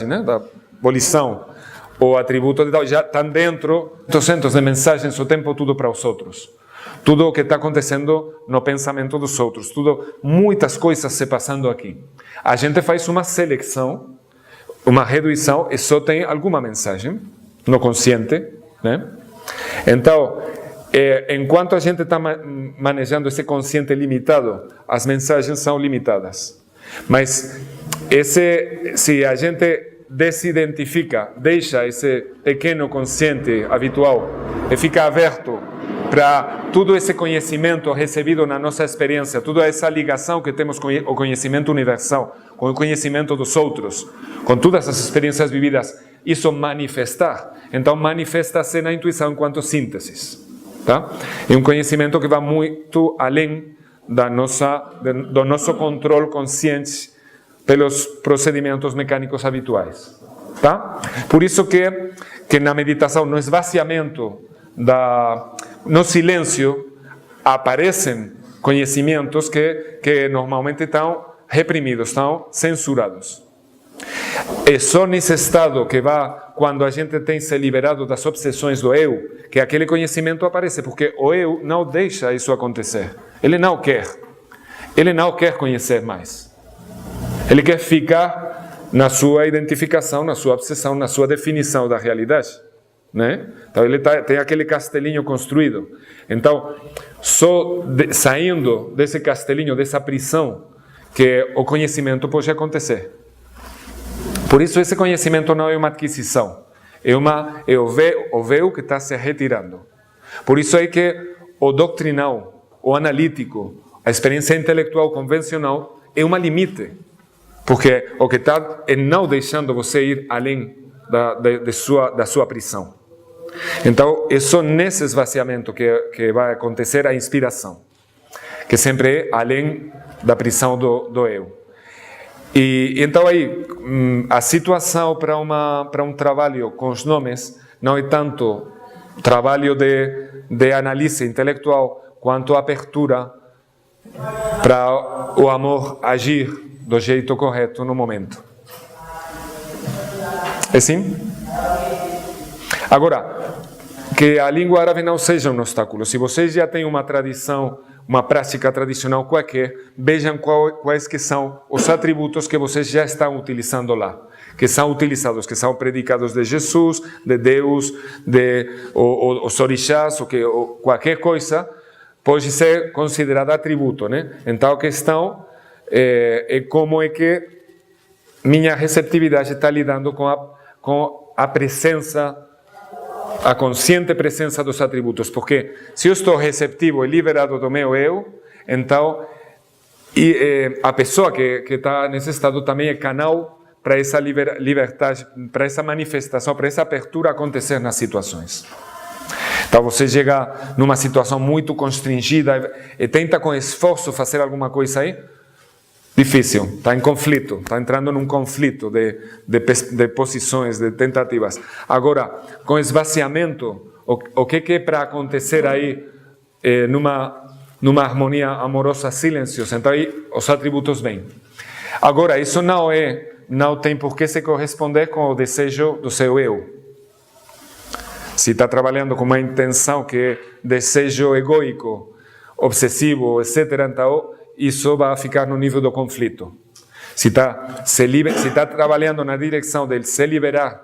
Speaker 1: né? Da volição, o atributo de já estão dentro dos centros de mensagens o tempo todo para os outros. Tudo o que está acontecendo no pensamento dos outros, muitas coisas se passando aqui. A gente faz uma seleção, uma redução e só tem alguma mensagem no consciente, né? Então, enquanto a gente está manejando esse consciente limitado, as mensagens são limitadas. Mas se a gente desidentifica, deixa esse pequeno consciente habitual e fica aberto para todo esse conhecimento recebido na nossa experiência, toda essa ligação que temos com o conhecimento universal, com o conhecimento dos outros, com todas as experiências vividas, isso manifestar. Então, manifesta-se na intuição enquanto síntese. Tá? É um conhecimento que vai muito além do nosso controle consciente pelos procedimentos mecânicos habituais. Tá? Por isso que na meditação, no esvaziamento, no silêncio, aparecem conhecimentos que normalmente estão reprimidos, estão censurados. É só nesse estado que quando a gente tem se liberado das obsessões do eu, que aquele conhecimento aparece, porque o eu não deixa isso acontecer. Ele não quer conhecer mais. Ele quer ficar na sua identificação, na sua obsessão, na sua definição da realidade. Né? Então ele tem aquele castelinho construído. Então, só saindo desse castelinho, dessa prisão, que o conhecimento pode acontecer. Por isso esse conhecimento não é uma aquisição, é o véu que está se retirando. Por isso é que o doutrinal, o analítico, a experiência intelectual convencional é uma limite, porque o que está é não deixando você ir além da sua prisão. Então, é só nesse esvaziamento que vai acontecer a inspiração, que sempre é além da prisão do eu. E então aí, a situação para um trabalho com os nomes não é tanto trabalho de análise intelectual, quanto abertura para o amor agir do jeito correto no momento. É assim? Agora, que a língua árabe não seja um obstáculo. Se vocês já têm uma tradição, uma prática tradicional qualquer, vejam quais que são os atributos que vocês já estão utilizando lá, que são utilizados, que são predicados de Jesus, de Deus, os orixás, ou qualquer coisa, pode ser considerada atributo, né? Então a questão é como é que minha receptividade está lidando com a presença, a consciente presença dos atributos, porque se eu estou receptivo e liberado do meu eu, então a pessoa que está nesse estado também é canal para essa liberdade, para essa manifestação, para essa abertura acontecer nas situações. Então você chega numa situação muito constrangida e tenta com esforço fazer alguma coisa aí, difícil, está em conflito, está entrando num conflito de posições, de tentativas. Agora, com esvaziamento, o que é para acontecer aí numa harmonia amorosa silenciosa? Então aí os atributos vêm. Agora, isso não é não tem por que se corresponder com o desejo do seu eu. Se está trabalhando com uma intenção que é desejo egoico, obsessivo, etc., então isso vai ficar no nível do conflito. Se está trabalhando na direção de se liberar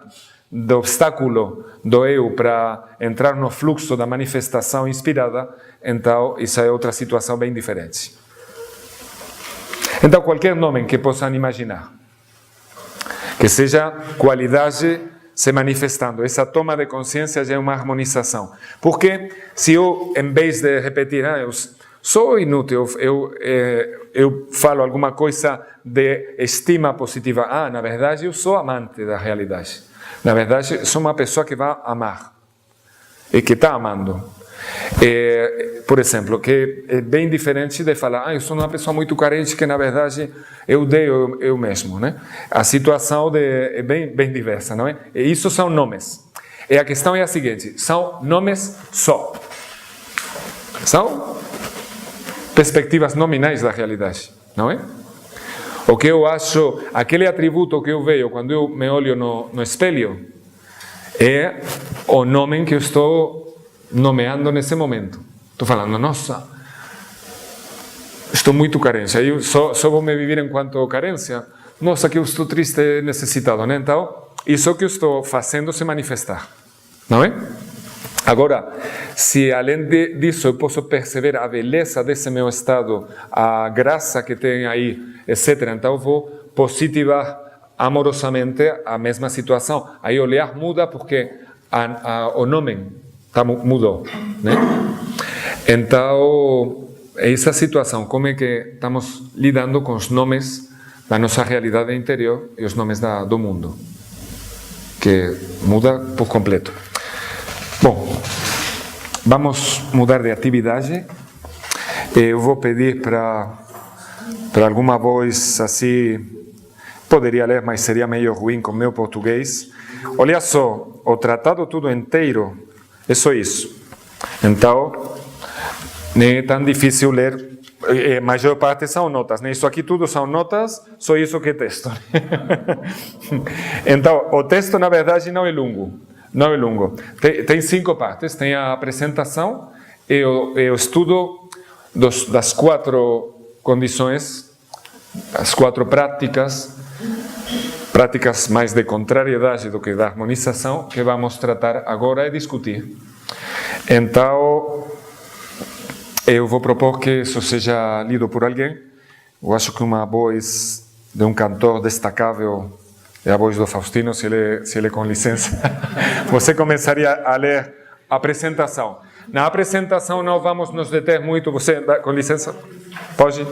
Speaker 1: do obstáculo do eu para entrar no fluxo da manifestação inspirada, então isso é outra situação bem diferente. Então, qualquer nome que possam imaginar, que seja qualidade se manifestando, essa toma de consciência já é uma harmonização. Porque se eu, em vez de repetir, eu sou inútil, eu falo alguma coisa de estima positiva, na verdade eu sou amante da realidade. Na verdade, sou uma pessoa que vai amar e que está amando. Por exemplo, que é bem diferente de falar, eu sou uma pessoa muito carente que na verdade eu dei eu mesmo, né? A situação é bem diversa, não é? E isso são nomes. E a questão é a seguinte, são nomes só. São perspectivas nominais da realidade, não é? O que eu acho, aquele atributo que eu vejo quando eu me olho no espelho, é o nome que eu estou nomeando nesse momento. Estou falando, nossa, estou muito carente. Aí eu só vou me viver enquanto carência. Nossa, que eu estou triste e necessitado, né? Então, isso que eu estou fazendo se manifestar, não é? Agora, se além disso eu posso perceber a beleza desse meu estado, a graça que tem aí, etc., então eu vou positivar amorosamente a mesma situação. Aí o olhar muda porque o nome mudou, né? Então, essa situação, como é que estamos lidando com os nomes da nossa realidade interior e os nomes do mundo, que muda por completo. Bom, vamos mudar de atividade. Eu vou pedir para alguma voz assim, poderia ler, mas seria meio ruim com o meu português. Olha só, o tratado tudo inteiro é só isso. Então, não é tão difícil ler. A maior parte são notas, né? Isso aqui tudo são notas, só isso que é texto. Então, o texto, na verdade, não é longo. Não é longo. Tem 5 partes. Tem a apresentação e o estudo das 4 condições, as 4 práticas mais de contrariedade do que da harmonização, que vamos tratar agora e discutir. Então, eu vou propor que isso seja lido por alguém. Eu acho que uma voz de um cantor destacável é a voz do Faustino, se ele com licença. Você começaria a ler a apresentação. Na apresentação não vamos nos deter muito. Você, com licença, pode?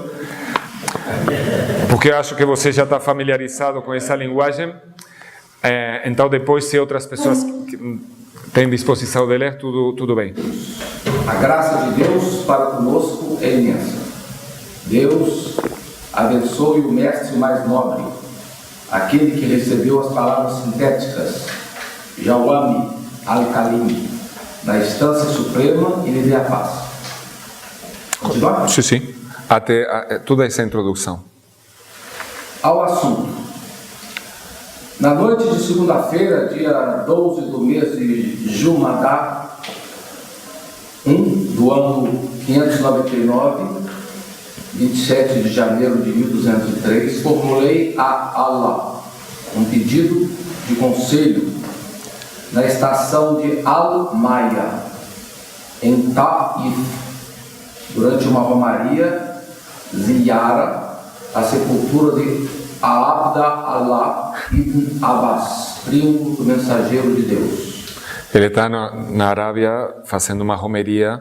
Speaker 1: Porque eu acho que você já está familiarizado com essa linguagem. Então, depois, se outras pessoas têm disposição de ler, tudo bem.
Speaker 5: A graça de Deus para conosco é imensa. Deus abençoe o mestre mais nobre, aquele que recebeu as palavras sintéticas, Jaume Al-Khalili, da instância suprema, e lhe dê a paz. Continuar?
Speaker 1: Sim. Até toda essa introdução.
Speaker 5: Ao assunto. Na noite de segunda-feira, dia 12 do mês de Jumadá, do ano 599, 27 de janeiro de 1203, formulei a Allah um pedido de conselho na estação de Al-Maya, em Taif, durante uma romaria ziyara, a sepultura de Abda Allah ibn Abbas, primo do mensageiro de Deus.
Speaker 1: Ele está na Arábia fazendo uma romeria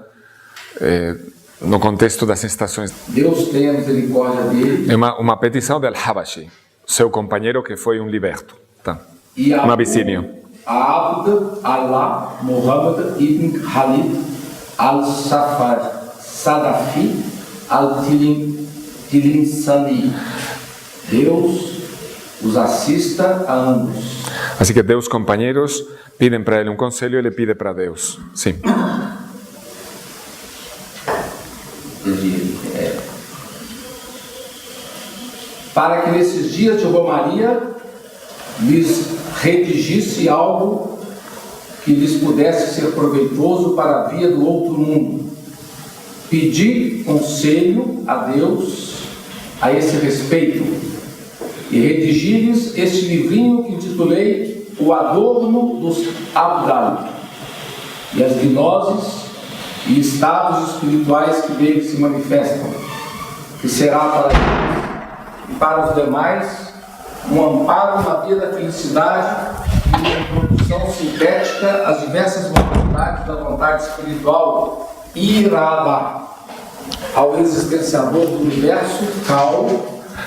Speaker 1: no contexto das estações.
Speaker 5: Deus tenha misericórdia dele.
Speaker 1: É uma petição de Al-Habashi, seu companheiro que foi um liberto. Tá.
Speaker 5: E
Speaker 1: um abissínio.
Speaker 5: Abd Allah Muhammad ibn Khalid al-Sadafi al-Tilinsani. Deus os assista a ambos.
Speaker 1: Assim que Deus companheiros pedem para ele um conselho e ele pede para Deus. Sim.
Speaker 5: Para que nesses dias de romaria lhes redigisse algo que lhes pudesse ser proveitoso para a via do outro mundo. Pedi conselho a Deus a esse respeito e redigi-lhes este livrinho que intitulei O Adorno dos Abdal e as gnoses e estados espirituais que dele se manifestam, que será para eles e para os demais um amparo na via da felicidade e uma introdução sintética às diversas modalidades da vontade espiritual irada ao existenciador do universo, Cal.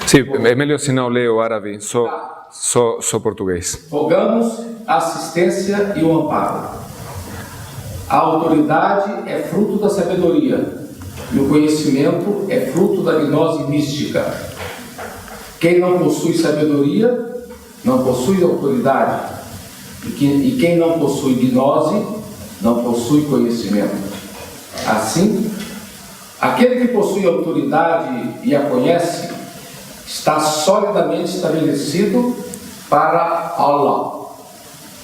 Speaker 1: Sim, é melhor se não ler o árabe, só português.
Speaker 5: Rogamos a assistência e o amparo. A autoridade é fruto da sabedoria e o conhecimento é fruto da gnose mística. Quem não possui sabedoria não possui autoridade e quem não possui gnose não possui conhecimento. Assim, aquele que possui autoridade e a conhece está solidamente estabelecido para Allah,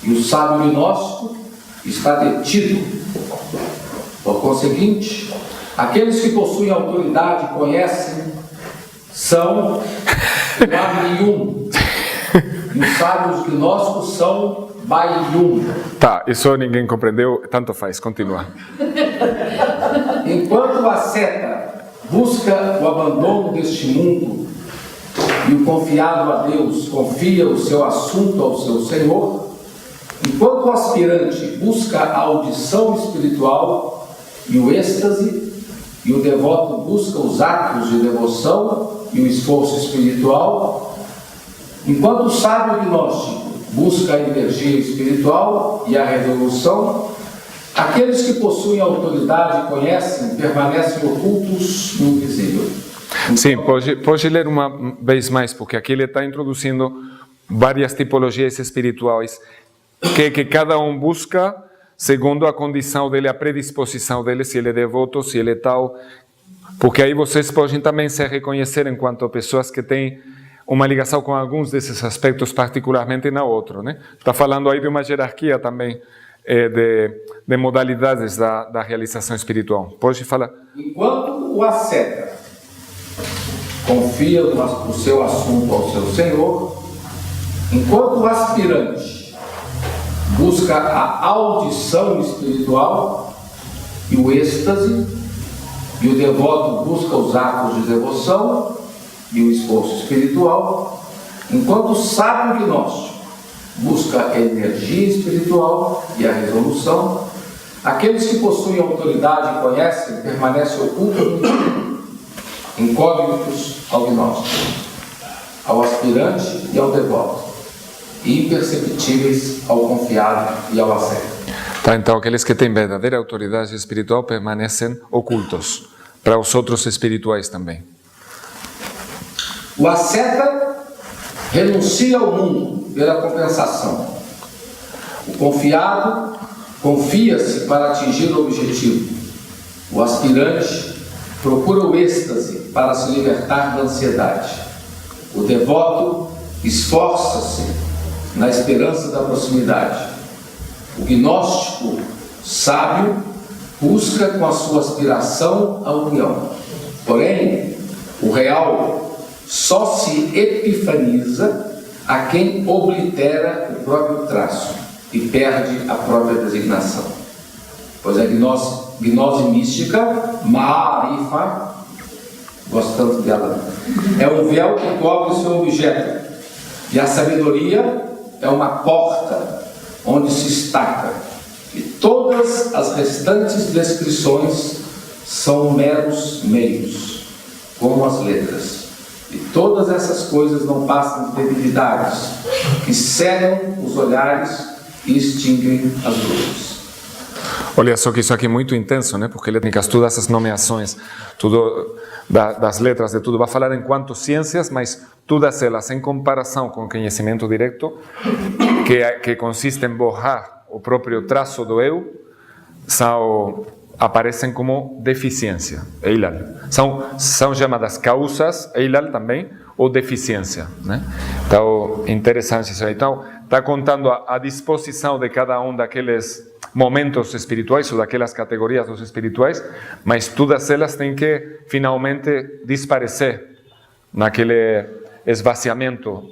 Speaker 5: e o sábio gnóstico está detido. Por conseguinte, aqueles que possuem autoridade e conhecem são Baiyun, e os sábios gnósticos são Baiyun.
Speaker 1: Tá, isso ninguém compreendeu, tanto faz, continua.
Speaker 5: Enquanto o asceta busca o abandono deste mundo e o confiado a Deus confia o seu assunto ao seu Senhor, enquanto o aspirante busca a audição espiritual e o êxtase, e o devoto busca os atos de devoção e o esforço espiritual, enquanto o sábio gnóstico busca a energia espiritual e a resolução, aqueles que possuem autoridade e conhecem permanecem ocultos no invisível.
Speaker 1: Sim, pode ler uma vez mais, porque aqui ele está introduzindo várias tipologias espirituais que cada um busca segundo a condição dele, a predisposição dele, se ele é devoto, se ele é tal, porque aí vocês podem também se reconhecer enquanto pessoas que têm uma ligação com alguns desses aspectos, particularmente na outra, né? Está falando aí de uma hierarquia também de modalidades da realização espiritual. Pode falar.
Speaker 5: Enquanto o asceta confia o seu assunto ao seu Senhor, enquanto o aspirante busca a audição espiritual e o êxtase, e o devoto busca os atos de devoção e o esforço espiritual, enquanto o sábio gnóstico busca a energia espiritual e a resolução, aqueles que possuem autoridade e conhecem permanecem ocultos no interior, incógnitos ao gnóstico, ao aspirante e ao devoto, e imperceptíveis ao confiado e ao asceta.
Speaker 1: Tá, então aqueles que têm verdadeira autoridade espiritual permanecem ocultos para os outros espirituais também.
Speaker 5: O asceta renuncia ao mundo pela compensação. O confiado confia-se para atingir o objetivo. O aspirante procura o êxtase para se libertar da ansiedade. O devoto esforça-se na esperança da proximidade. O gnóstico sábio busca com a sua aspiração a união. Porém, o real só se epifaniza a quem oblitera o próprio traço e perde a própria designação. Pois a gnose mística, Ma'arifa, gosto tanto dela, é um véu que cobre o seu objeto, e a sabedoria é uma porta onde se estaca, e todas as restantes descrições são meros meios, como as letras. E todas essas coisas não passam de debilidades que cegam os olhares e extinguem as luzes.
Speaker 1: Olha só que isso aqui é muito intenso, né? Porque ele tem todas essas nomeações, tudo das letras de tudo. Vai falar enquanto ciências, mas todas elas em comparação com o conhecimento direto, que consiste em borrar o próprio traço do eu, aparecem como deficiência, Eilal. São chamadas causas, Eilal também, ou deficiência, né? Então, interessante isso aí. Então, está contando a disposição de cada um daqueles momentos espirituais ou daquelas categorias dos espirituais, mas todas elas têm que finalmente desaparecer naquele esvaziamento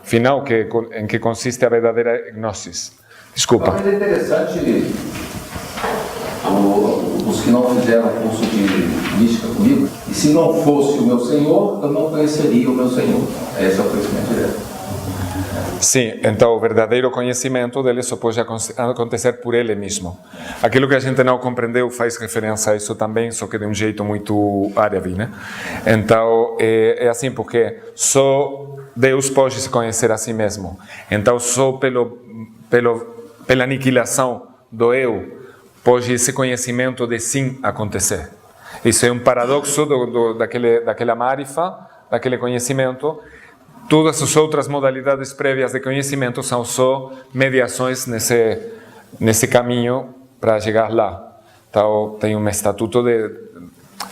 Speaker 1: final em que consiste a verdadeira gnosis. Desculpa.
Speaker 5: Mas é interessante, os que não fizeram curso de mística comigo, e se não fosse o meu Senhor, eu não conheceria o meu Senhor. Esse é o conhecimento direto.
Speaker 1: Sim, então o verdadeiro conhecimento dele só pode acontecer por ele mesmo. Aquilo que a gente não compreendeu faz referência a isso também, só que de um jeito muito árabe, né? Então, é assim porque só Deus pode se conhecer a si mesmo. Então, só pela aniquilação do eu, pode esse conhecimento de si acontecer. Isso é um paradoxo daquela marifa, daquele conhecimento. Todas as outras modalidades prévias de conhecimento são só mediações nesse caminho para chegar lá. Então, tem um estatuto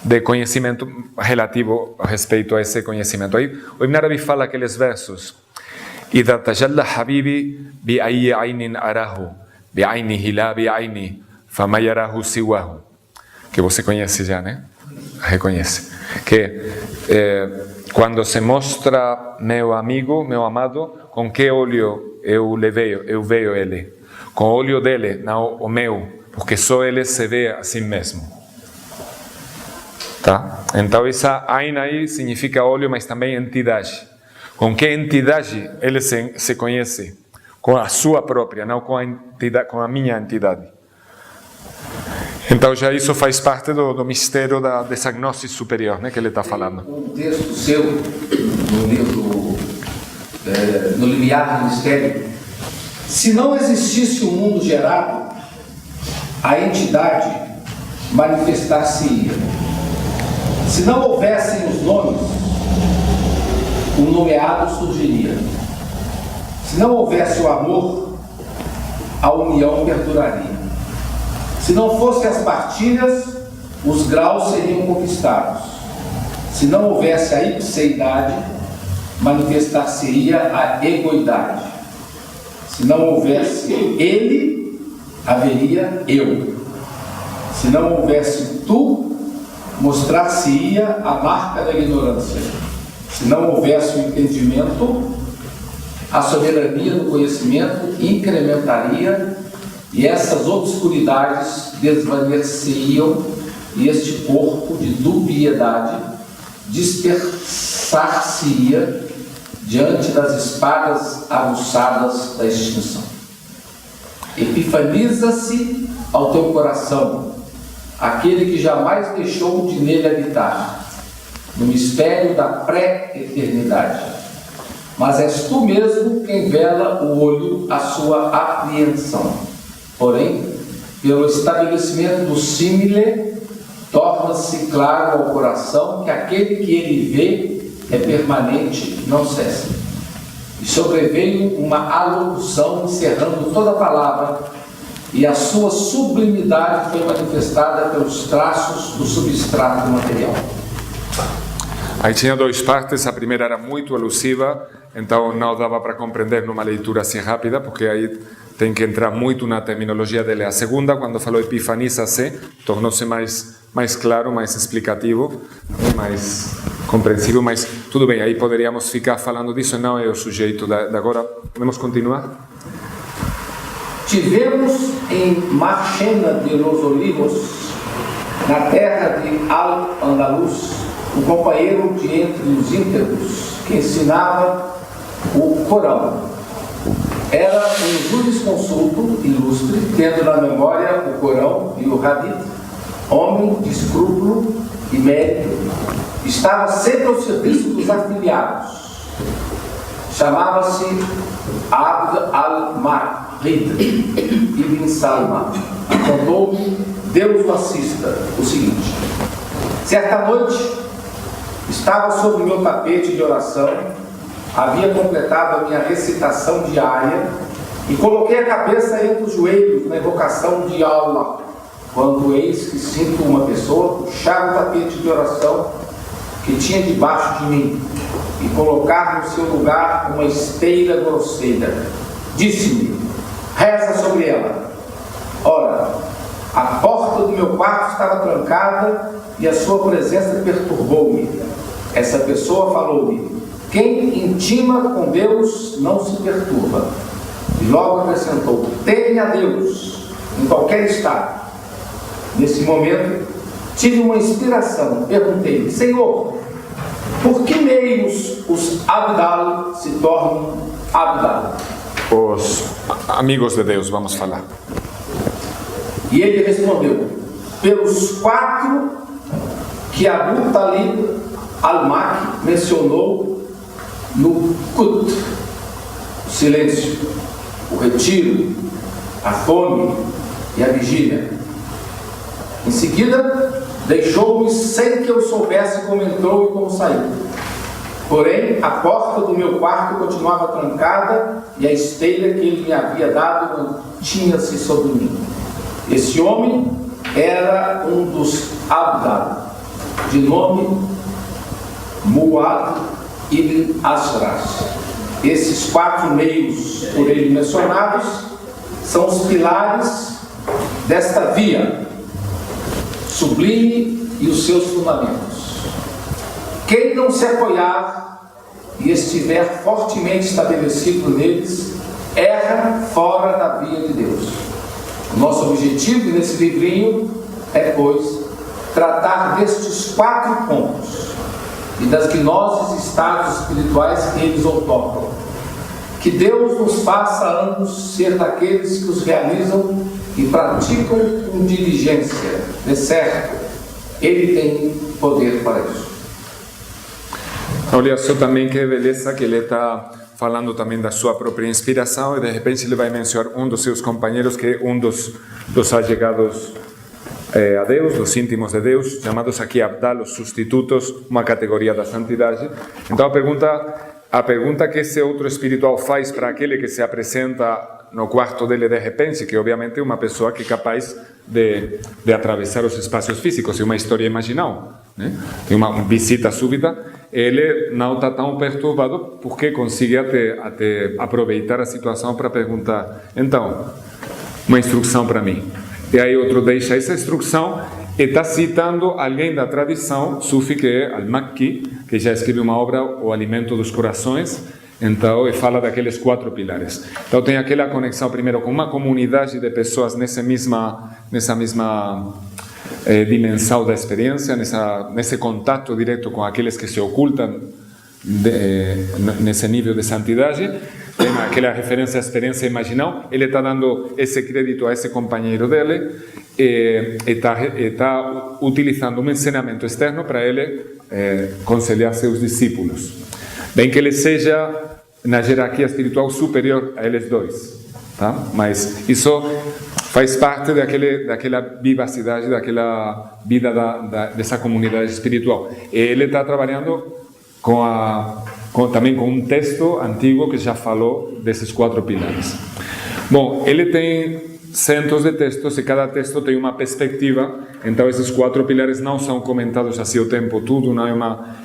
Speaker 1: de conhecimento relativo a respeito a esse conhecimento. Aí, o Ibn Arabi fala aqueles versos. إذا تجلى حبيبي بأي عين أراه بعينه لا بعيني فما يراه سواه. Que você conhece já, né? Reconhece. Que quando se mostra meu amigo, meu amado, com que olho eu vejo ele? Com o olho dele, não o meu, porque só ele se vê a si mesmo. Tá? Então essa ain aí significa olho, mas também entidade. Com que entidade ele se conhece? Com a sua própria, não com a minha entidade. Então já isso faz parte do mistério dessa gnose superior, né, que ele está falando.
Speaker 5: Um texto seu, no livro No Limiar do Mistério, se não existisse um mundo gerado, a entidade manifestar-se-ia. Se não houvessem os nomes, o nomeado surgiria. Se não houvesse o amor, a união perduraria. Se não fossem as partilhas, os graus seriam conquistados. Se não houvesse a ipseidade, manifestar-se-ia a egoidade. Se não houvesse ele, haveria eu. Se não houvesse tu, mostrar-se-ia a marca da ignorância. Se não houvesse o entendimento, a soberania do conhecimento incrementaria e essas obscuridades desvanecer-se-iam e este corpo de dubiedade dispersar-se-ia diante das espadas aguçadas da extinção. Epifaniza-se ao teu coração aquele que jamais deixou de nele habitar, no mistério da pré-eternidade. Mas és tu mesmo quem vela o olho à sua apreensão. Porém, pelo estabelecimento do símile, torna-se claro ao coração que aquele que ele vê é permanente, não cessa. E sobreveio uma alocução encerrando toda a palavra, e a sua sublimidade foi manifestada pelos traços do substrato material.
Speaker 1: Aí tinha duas partes, a primeira era muito elusiva, então não dava para compreender numa leitura assim rápida, porque aí tem que entrar muito na terminologia dele. A segunda, quando falou epifaniza-se, tornou-se mais claro, mais explicativo, mais compreensível, mas tudo bem, aí poderíamos ficar falando disso, não é o sujeito da agora. Podemos continuar?
Speaker 5: Tivemos em Marchena de los Olivos, na terra de Al-Andalus, um companheiro de entre os íntegros que ensinava o Corão. Era um jurisconsulto ilustre, tendo na memória o Corão e o Hadith, homem de escrúpulo e mérito, estava sempre ao serviço dos afiliados. Chamava-se Abd al-Marid ibn Salma. Contou-me, Deus o assista, o seguinte: certa noite, estava sobre o meu tapete de oração, havia completado a minha recitação diária e coloquei a cabeça entre os joelhos na invocação de Allah, quando eis que sinto uma pessoa puxar o tapete de oração que tinha debaixo de mim e colocar no seu lugar uma esteira grosseira. Disse-me: reza sobre ela. Ora, a porta do meu quarto estava trancada e a sua presença perturbou-me. Essa pessoa falou-me: quem intima com Deus não se perturba. E logo acrescentou: teme a Deus em qualquer estado. Nesse momento tive uma inspiração. Perguntei: Senhor, por que meios os Abdal se tornam Abdal?
Speaker 1: Os amigos de Deus, vamos falar.
Speaker 5: E ele respondeu: pelos 4 que Abu Talib al-Makki mencionou no Qut: o silêncio, o retiro, a fome e a vigília. Em seguida, deixou-me sem que eu soubesse como entrou e como saiu. Porém, a porta do meu quarto continuava trancada e a esteira que ele me havia dado mantinha-se sobre mim. Esse homem era um dos Abdal, de nome Muad ibn Asras. Esses 4 meios por ele mencionados são os pilares desta via sublime e os seus fundamentos. Quem não se apoiar e estiver fortemente estabelecido neles, erra fora da via de Deus. O nosso objetivo nesse livrinho é, pois, tratar destes 4 pontos e das gnoses estados espirituais que eles outorgam. Que Deus nos faça ambos ser daqueles que os realizam e praticam com diligência. De certo, Ele tem poder para isso.
Speaker 1: Olha só também que beleza que ele está falando também da sua própria inspiração e de repente ele vai mencionar um dos seus companheiros que é um dos allegados a Deus, dos íntimos de Deus, chamados aqui Abdal, os substitutos, uma categoria da santidade. Então a pergunta que esse outro espiritual faz para aquele que se apresenta no quarto dele de repente, que obviamente é uma pessoa que é capaz de atravessar os espaços físicos, é uma história imaginal, né? Tem uma visita súbita, ele não está tão perturbado porque consegue até aproveitar a situação para perguntar: então, uma instrução para mim. E aí outro deixa essa instrução e está citando alguém da tradição sufi, que é al-Makki, que já escreveu uma obra, O Alimento dos Corações. Então, ele fala daqueles 4 pilares. Então, tem aquela conexão primeiro com uma comunidade de pessoas nessa mesma dimensão da experiência, nesse contato direto com aqueles que se ocultam nesse nível de santidade. Tem aquela referência à experiência imaginal. Ele está dando esse crédito a esse companheiro dele e está utilizando um ensinamento externo para ele aconselhar seus discípulos. Bem que ele seja na jerarquia espiritual superior a eles dois, tá? Mas isso faz parte daquela vivacidade, daquela vida dessa comunidade espiritual. E ele está trabalhando também com um texto antigo que já falou desses 4 pilares. Bom, ele tem centos de textos e cada texto tem uma perspectiva. Então esses 4 pilares não são comentados assim o tempo todo, não é uma...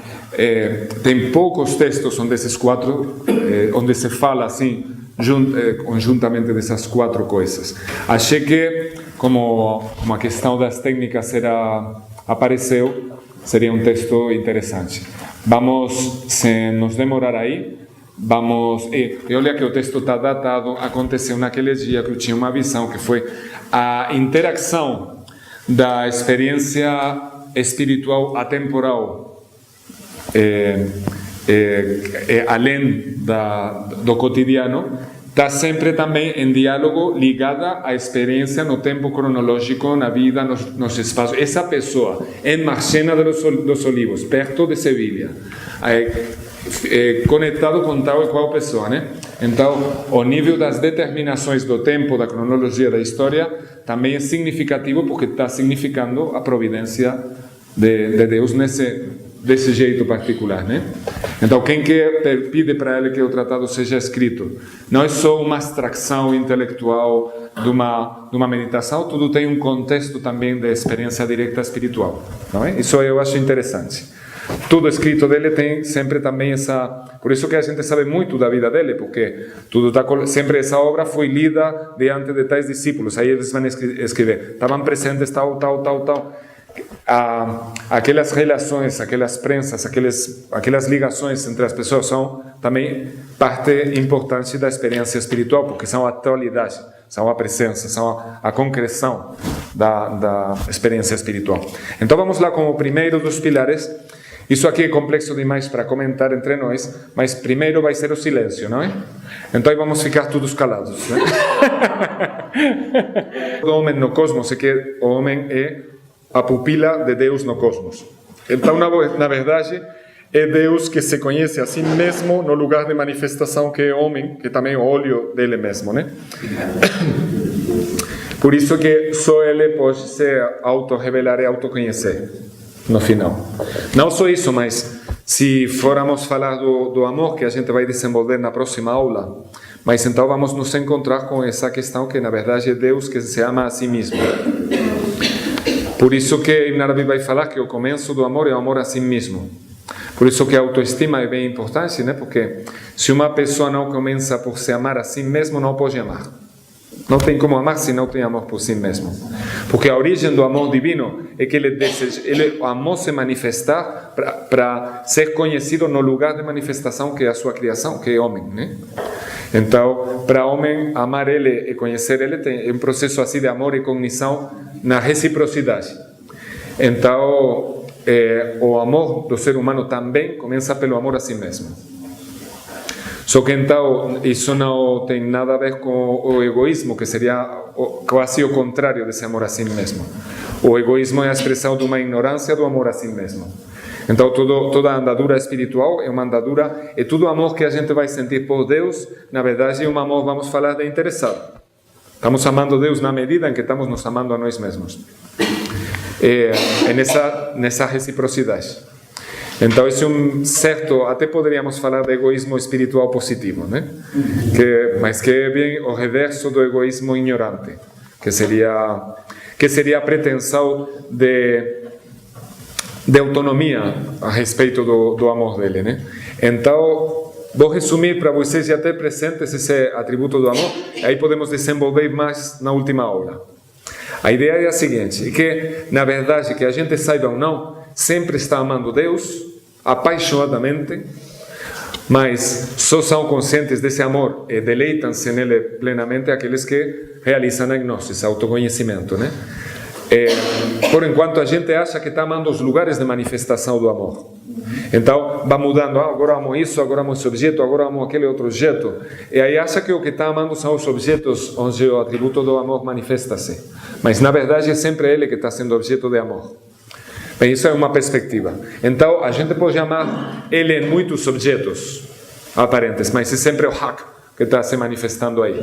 Speaker 1: tem poucos textos onde esses 4, onde se fala assim conjuntamente dessas 4 coisas. Achei que, como a questão das técnicas apareceu, seria um texto interessante. Vamos, sem nos demorar aí, e olha que o texto está datado, aconteceu naquele dia que eu tinha uma visão, que foi a interação da experiência espiritual atemporal além do cotidiano, está sempre também em diálogo ligada à experiência no tempo cronológico, na vida, nos espaços. Essa pessoa, em Marchena dos Olivos, perto de Sevilha, conectado com tal e qual pessoa, né? Então, o nível das determinações do tempo, da cronologia da história, também é significativo porque está significando a providência de Deus desse jeito particular, né? Então, quem pede para ele que o tratado seja escrito, não é só uma abstração intelectual de uma meditação, tudo tem um contexto também de experiência direta espiritual, não é? Isso eu acho interessante. Tudo escrito dele tem sempre também essa... Por isso que a gente sabe muito da vida dele, porque tudo sempre essa obra foi lida diante de tais discípulos. Aí eles vão escrever, estavam presentes tal. Aquelas relações, aquelas prensas, aquelas ligações entre as pessoas são também parte importante da experiência espiritual, porque são a atualidade, são a presença, são a concreção da experiência espiritual. Então vamos lá com o primeiro dos pilares. Isso aqui é complexo demais para comentar entre nós, mas primeiro vai ser o silêncio, não é? Então aí vamos ficar todos calados, né? O homem no cosmos é que o homem é a pupila de Deus no cosmos. Então, na verdade, é Deus que se conhece a si mesmo no lugar de manifestação que é o homem, que também é o olho dele mesmo, né? Por isso que só ele pode se auto-revelar e autoconhecer no final. Não só isso, mas se formos falar do amor, que a gente vai desenvolver na próxima aula, mas então vamos nos encontrar com essa questão que na verdade é Deus que se ama a si mesmo. Por isso que Ibn Arabi vai falar que o começo do amor é o amor a si mesmo. Por isso que a autoestima é bem importante, né? Porque se uma pessoa não começa por se amar a si mesmo, não pode amar. Não tem como amar se não tem amor por si mesmo. Porque a origem do amor divino é que ele amou se manifestar para ser conhecido no lugar de manifestação que é a sua criação, que é homem, né? Então, para o homem, amar ele e conhecer ele é um processo assim de amor e cognição na reciprocidade. Então, o amor do ser humano também começa pelo amor a si mesmo. Só que então, isso não tem nada a ver com o egoísmo, que seria quase o contrário desse amor a si mesmo. O egoísmo é a expressão de uma ignorância do amor a si mesmo. Então, toda a andadura espiritual é uma andadura, e todo o amor que a gente vai sentir por Deus, na verdade, é um amor, vamos falar, de interessado. Estamos amando Deus na medida em que estamos nos amando a nós mesmos. É nessa reciprocidade. Então, esse é um certo, até poderíamos falar de egoísmo espiritual positivo, né? Mas que é bem o reverso do egoísmo ignorante, que seria a pretensão de autonomia a respeito do amor dele, né? Então, vou resumir para vocês já ter presentes esse atributo do amor, aí podemos desenvolver mais na última aula. A ideia é a seguinte, é que, na verdade, que a gente saiba ou não, sempre está amando Deus, apaixonadamente, mas só são conscientes desse amor e deleitam-se nele plenamente aqueles que realizam a gnosis, autoconhecimento, né? Por enquanto a gente acha que está amando os lugares de manifestação do amor. Então vai mudando, agora amo isso, agora amo esse objeto, agora amo aquele outro objeto, e aí acha que o que está amando são os objetos onde o atributo do amor manifesta-se, mas na verdade é sempre ele que está sendo objeto de amor. Bem, isso é uma perspectiva. Então a gente pode amar ele em muitos objetos aparentes, mas é sempre o haq que está se manifestando aí.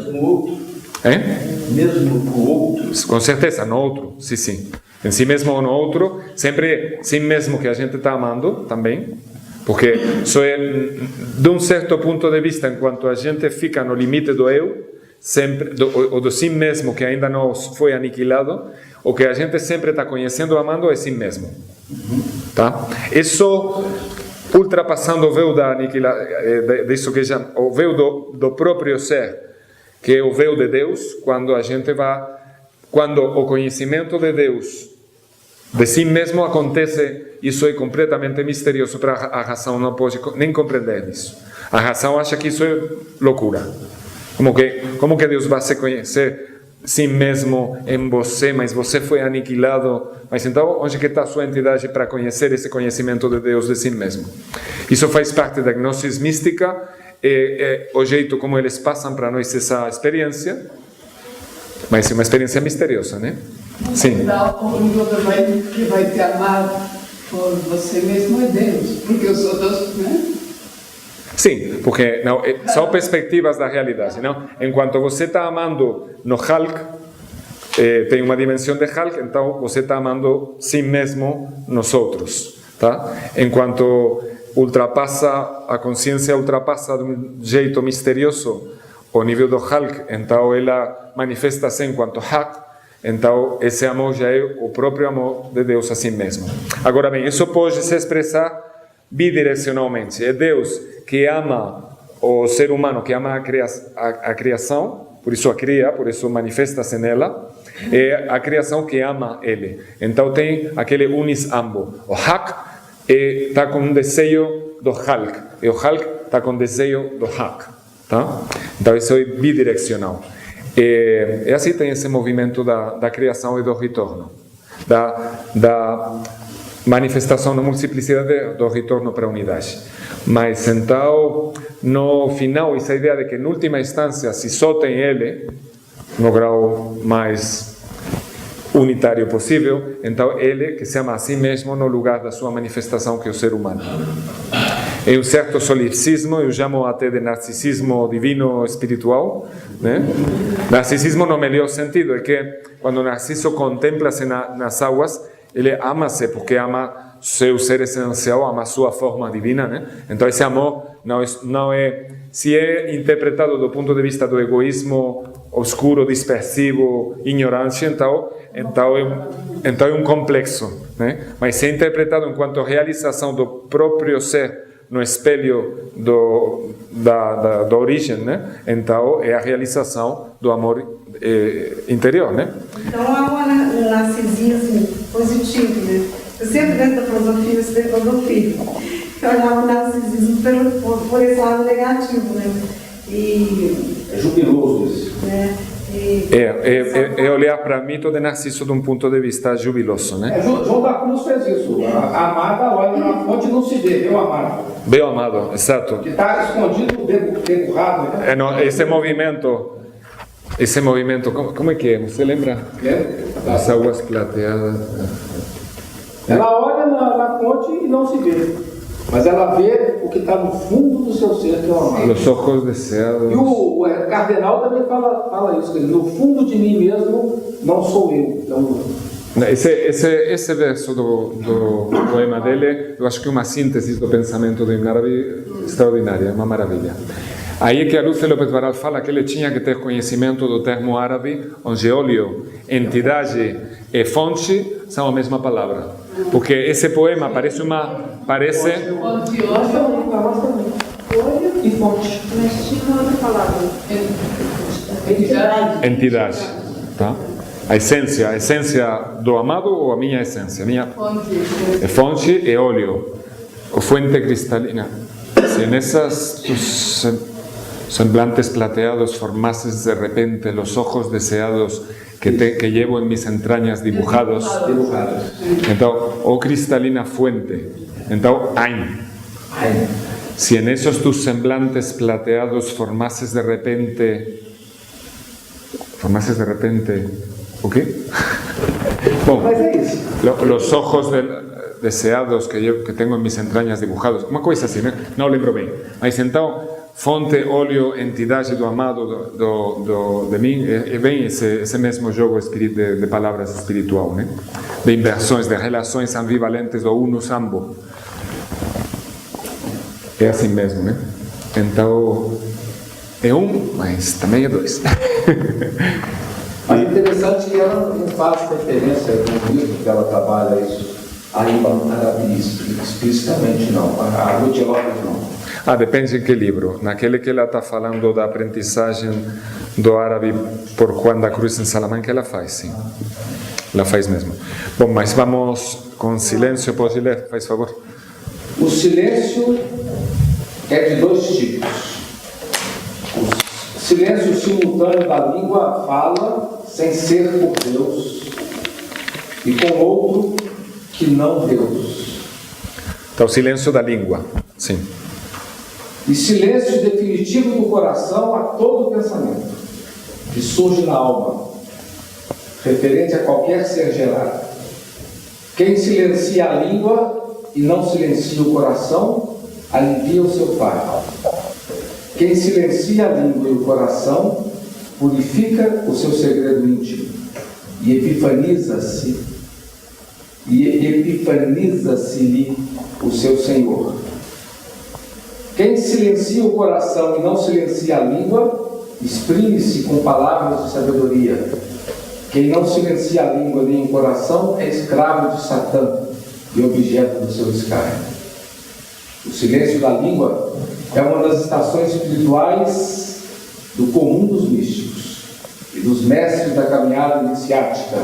Speaker 6: Mesmo no outro?
Speaker 1: Com certeza, no outro, sim. Em si mesmo ou no outro, sempre si mesmo que a gente está amando também, porque só é, de um certo ponto de vista, enquanto a gente fica no limite do eu, sempre, ou do si mesmo que ainda não foi aniquilado, o que a gente sempre está conhecendo, amando, é si mesmo. Tá? Isso ultrapassando o véu da disso que já, o véu do próprio ser, que é o véu de Deus, quando o conhecimento de Deus de si mesmo acontece, isso é completamente misterioso para a razão, não pode nem compreender isso. A razão acha que isso é loucura. Como que Deus vai se conhecer si mesmo em você, mas você foi aniquilado? Mas então, onde que está a sua entidade para conhecer esse conhecimento de Deus de si mesmo? Isso faz parte da gnosis mística, o jeito como eles passam para nós essa experiência, mas é uma experiência misteriosa, né? Sim.
Speaker 7: O que vai te amar por você mesmo é Deus, porque os outros, né?
Speaker 1: Sim, porque não, são perspectivas da realidade, não? Enquanto você está amando no Hulk, tem uma dimensão de Hulk, então você está amando si mesmo nos outros, tá? Enquanto a consciência ultrapassa de um jeito misterioso o nível do Hulk, então ela manifesta-se enquanto Hak, então esse amor já é o próprio amor de Deus a si mesmo. Agora bem, isso pode se expressar bidirecionalmente. É Deus que ama o ser humano, que ama a criação, por isso a cria, por isso manifesta-se nela. É a criação que ama ele. Então tem aquele unis ambo. O Hak está com desejo do Halk, e o Halk está com desejo do Hak. Tá? Então isso é bidirecional. E assim tem esse movimento da criação e do retorno, da manifestação na multiplicidade do retorno para a unidade. Mas então, no final, essa ideia de que, em última instância, se só tem ele, no grau mais unitário possível, então ele que se ama a si mesmo no lugar da sua manifestação, que é o ser humano. É um certo solipsismo, eu chamo até de narcisismo divino espiritual, né? Narcisismo no melhor sentido, é que quando o Narciso contempla-se nas águas, ele ama-se porque ama seu ser essencial, ama sua forma divina, né? Então esse amor não é, se é interpretado do ponto de vista do egoísmo obscuro, dispersivo, ignorante, então é um complexo, né? Mas se é interpretado enquanto realização do próprio ser no espelho da origem, né? Então é a realização do amor interior, né?
Speaker 6: Então há um narcisismo positivo, né? Eu sempre dentro da filosofia, eu estudei filosofia, eu olhava o narcisismo por esse lado negativo, né?
Speaker 5: É jubiloso isso.
Speaker 6: Né?
Speaker 1: É olhar para mito de Narciso de um ponto de vista jubiloso, né?
Speaker 5: João da Cruz fez isso. A amada olha na fonte e não se vê, viu, amado?
Speaker 1: Bem amado, exato.
Speaker 5: Que está escondido, degurrado. Né?
Speaker 1: Esse movimento, como é que é? Você lembra? As águas plateadas.
Speaker 5: Ela olha na fonte e não se vê. Mas ela vê o que está no fundo do seu ser, que é o amado.
Speaker 1: Os ojos deseados.
Speaker 5: E o cardenal também fala isso. No fundo de mim mesmo, não sou eu. Então,
Speaker 1: esse verso do poema dele, eu acho que é uma síntese do pensamento do Ibn Arabi extraordinária, é uma maravilha. Aí é que a Lúcia López Varal fala que ele tinha que ter conhecimento do termo árabe, onde óleo, entidade e fonte são a mesma palavra. Porque esse poema parece
Speaker 5: e fonte.
Speaker 6: Mas tinha outra palavra.
Speaker 1: entidade, tá? A essência do amado ou a minha essência? É fonte e óleo, ou fuente cristalina. Se nessas tus semblantes plateados formases de repente los ojos deseados que llevo en mis entrañas dibujados. Então, o cristalina fuente. Então, Ain. Si en esos tus semblantes plateados formases de repente, ¿o qué? Bom, los ojos deseados que tengo en mis entrañas dibujados, uma coisa assim, né? Não lembro bem. Mas então, fonte, óleo, entidade do amado de mim, é bem esse mesmo jogo de palavras espiritual, né? De inversões, de relações ambivalentes do unus ambo. É assim mesmo, né? Então, é um, mas também é dois.
Speaker 5: Mas interessante que ela não faz referência no livro que ela trabalha isso, ainda explicitamente não, a Ruth Lopes não.
Speaker 1: Depende de que livro. Naquele que ela está falando da aprendizagem do árabe por Juan da Cruz em Salamanca, ela faz, sim. Ela faz mesmo. Bom, mas vamos com silêncio. Pode ler, faz favor.
Speaker 5: O silêncio é de dois tipos. O silêncio simultâneo da língua fala sem ser por Deus e com outro que não Deus.
Speaker 1: Então, silêncio da língua, sim.
Speaker 5: E silêncio definitivo do coração a todo pensamento que surge na alma, referente a qualquer ser gerado. Quem silencia a língua e não silencia o coração, alivia o seu fardo. Quem silencia a língua e o coração, purifica o seu segredo íntimo e epifaniza-se-lhe o seu Senhor. Quem silencia o coração e não silencia a língua, exprime-se com palavras de sabedoria. Quem não silencia a língua nem o coração é escravo de Satã e objeto do seu escárnio. O silêncio da língua é uma das estações espirituais do comum dos místicos e dos mestres da caminhada iniciática.